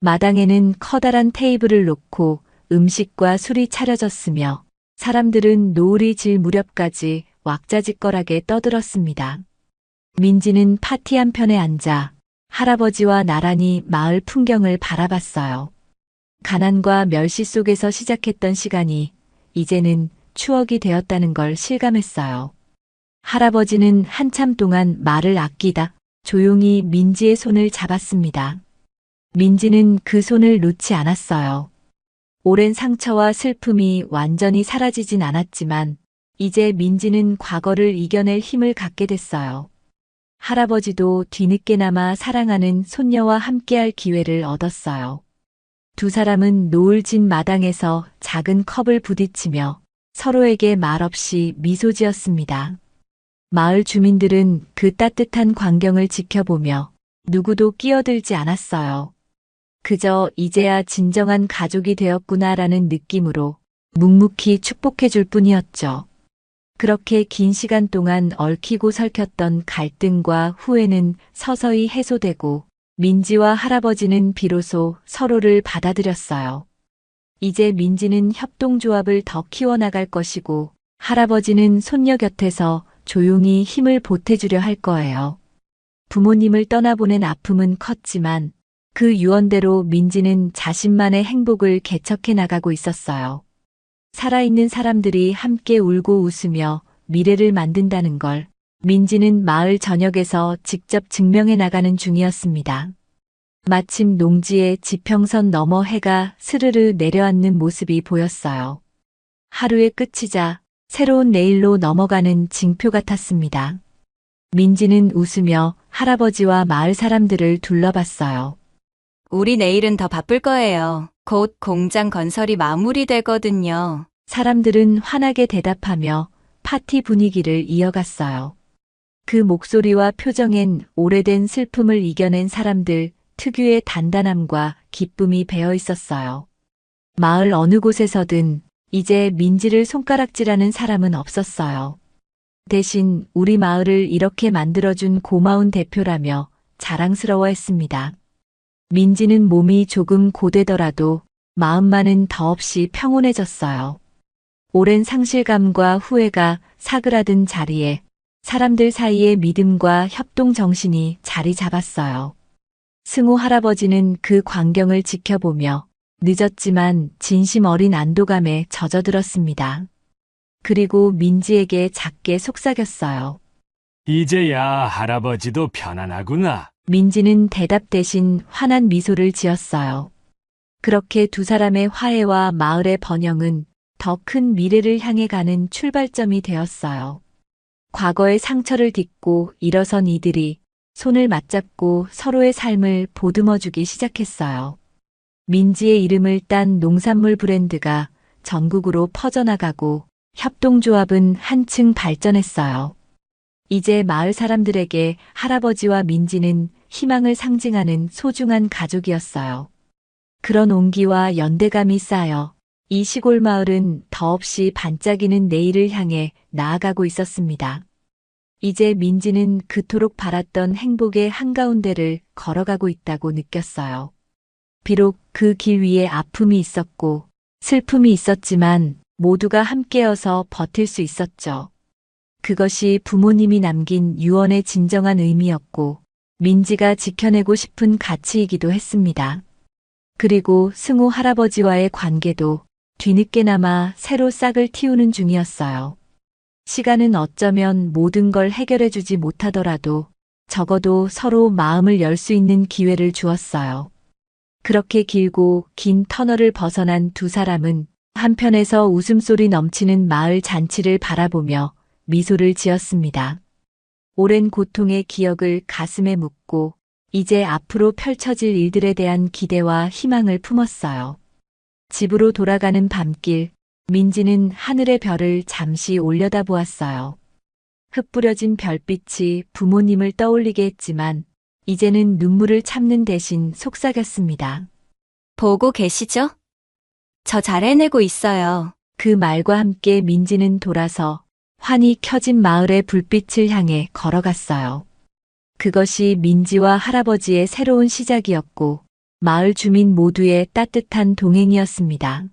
마당에는 커다란 테이블을 놓고 음식과 술이 차려졌으며 사람들은 노을이 질 무렵까지 왁자지껄하게 떠들었습니다. 민지는 파티 한편에 앉아 할아버지와 나란히 마을 풍경을 바라봤어요. 가난과 멸시 속에서 시작했던 시간이 이제는 추억이 되었다는 걸 실감했어요. 할아버지는 한참 동안 말을 아끼다 조용히 민지의 손을 잡았습니다. 민지는 그 손을 놓지 않았어요. 오랜 상처와 슬픔이 완전히 사라지진 않았지만 이제 민지는 과거를 이겨낼 힘을 갖게 됐어요. 할아버지도 뒤늦게나마 사랑하는 손녀와 함께할 기회를 얻었어요. 두 사람은 노을 진 마당에서 작은 컵을 부딪히며 서로에게 말없이 미소 지었습니다. 마을 주민들은 그 따뜻한 광경을 지켜보며 누구도 끼어들지 않았어요. 그저 이제야 진정한 가족이 되었구나라는 느낌으로 묵묵히 축복해 줄 뿐이었죠. 그렇게 긴 시간 동안 얽히고 설켰던 갈등과 후회는 서서히 해소되고 민지와 할아버지는 비로소 서로를 받아들였어요. 이제 민지는 협동조합을 더 키워나갈 것이고 할아버지는 손녀 곁에서 조용히 힘을 보태주려 할 거예요. 부모님을 떠나보낸 아픔은 컸지만 그 유언대로 민지는 자신만의 행복을 개척해 나가고 있었어요. 살아있는 사람들이 함께 울고 웃으며 미래를 만든다는 걸 민지는 마을 전역에서 직접 증명해 나가는 중이었습니다. 마침 농지의 지평선 너머 해가 스르르 내려앉는 모습이 보였어요. 하루의 끝이자 새로운 내일로 넘어가는 징표 같았습니다. 민지는 웃으며 할아버지와 마을 사람들을 둘러봤어요. 우리 내일은 더 바쁠 거예요. 곧 공장 건설이 마무리되거든요. 사람들은 환하게 대답하며 파티 분위기를 이어갔어요. 그 목소리와 표정엔 오래된 슬픔을 이겨낸 사람들 특유의 단단함과 기쁨이 배어 있었어요. 마을 어느 곳에서든 이제 민지를 손가락질하는 사람은 없었어요. 대신 우리 마을을 이렇게 만들어준 고마운 대표라며 자랑스러워했습니다. 민지는 몸이 조금 고되더라도 마음만은 더없이 평온해졌어요. 오랜 상실감과 후회가 사그라든 자리에 사람들 사이의 믿음과 협동 정신이 자리 잡았어요. 승우 할아버지는 그 광경을 지켜보며 늦었지만 진심 어린 안도감에 젖어들었습니다. 그리고 민지에게 작게 속삭였어요. 이제야 할아버지도 편안하구나. 민지는 대답 대신 환한 미소를 지었어요. 그렇게 두 사람의 화해와 마을의 번영은 더 큰 미래를 향해 가는 출발점이 되었어요. 과거의 상처를 딛고 일어선 이들이 손을 맞잡고 서로의 삶을 보듬어주기 시작했어요. 민지의 이름을 딴 농산물 브랜드가 전국으로 퍼져나가고 협동조합은 한층 발전했어요. 이제 마을 사람들에게 할아버지와 민지는 희망을 상징하는 소중한 가족이었어요. 그런 온기와 연대감이 쌓여 이 시골 마을은 더없이 반짝이는 내일을 향해 나아가고 있었습니다. 이제 민지는 그토록 바랐던 행복의 한가운데를 걸어가고 있다고 느꼈어요. 비록 그 길 위에 아픔이 있었고 슬픔이 있었지만 모두가 함께여서 버틸 수 있었죠. 그것이 부모님이 남긴 유언의 진정한 의미였고 민지가 지켜내고 싶은 가치이기도 했습니다. 그리고 승우 할아버지와의 관계도 뒤늦게나마 새로 싹을 틔우는 중이었어요. 시간은 어쩌면 모든 걸 해결해주지 못하더라도 적어도 서로 마음을 열 수 있는 기회를 주었어요. 그렇게 길고 긴 터널을 벗어난 두 사람은 한편에서 웃음소리 넘치는 마을 잔치를 바라보며 미소를 지었습니다. 오랜 고통의 기억을 가슴에 묻고 이제 앞으로 펼쳐질 일들에 대한 기대와 희망을 품었어요. 집으로 돌아가는 밤길, 민지는 하늘의 별을 잠시 올려다보았어요. 흩뿌려진 별빛이 부모님을 떠올리게 했지만 이제는 눈물을 참는 대신 속삭였습니다. 보고 계시죠? 저 잘 해내고 있어요. 그 말과 함께 민지는 돌아서 환히 켜진 마을의 불빛을 향해 걸어갔어요. 그것이 민지와 할아버지의 새로운 시작이었고 마을 주민 모두의 따뜻한 동행이었습니다.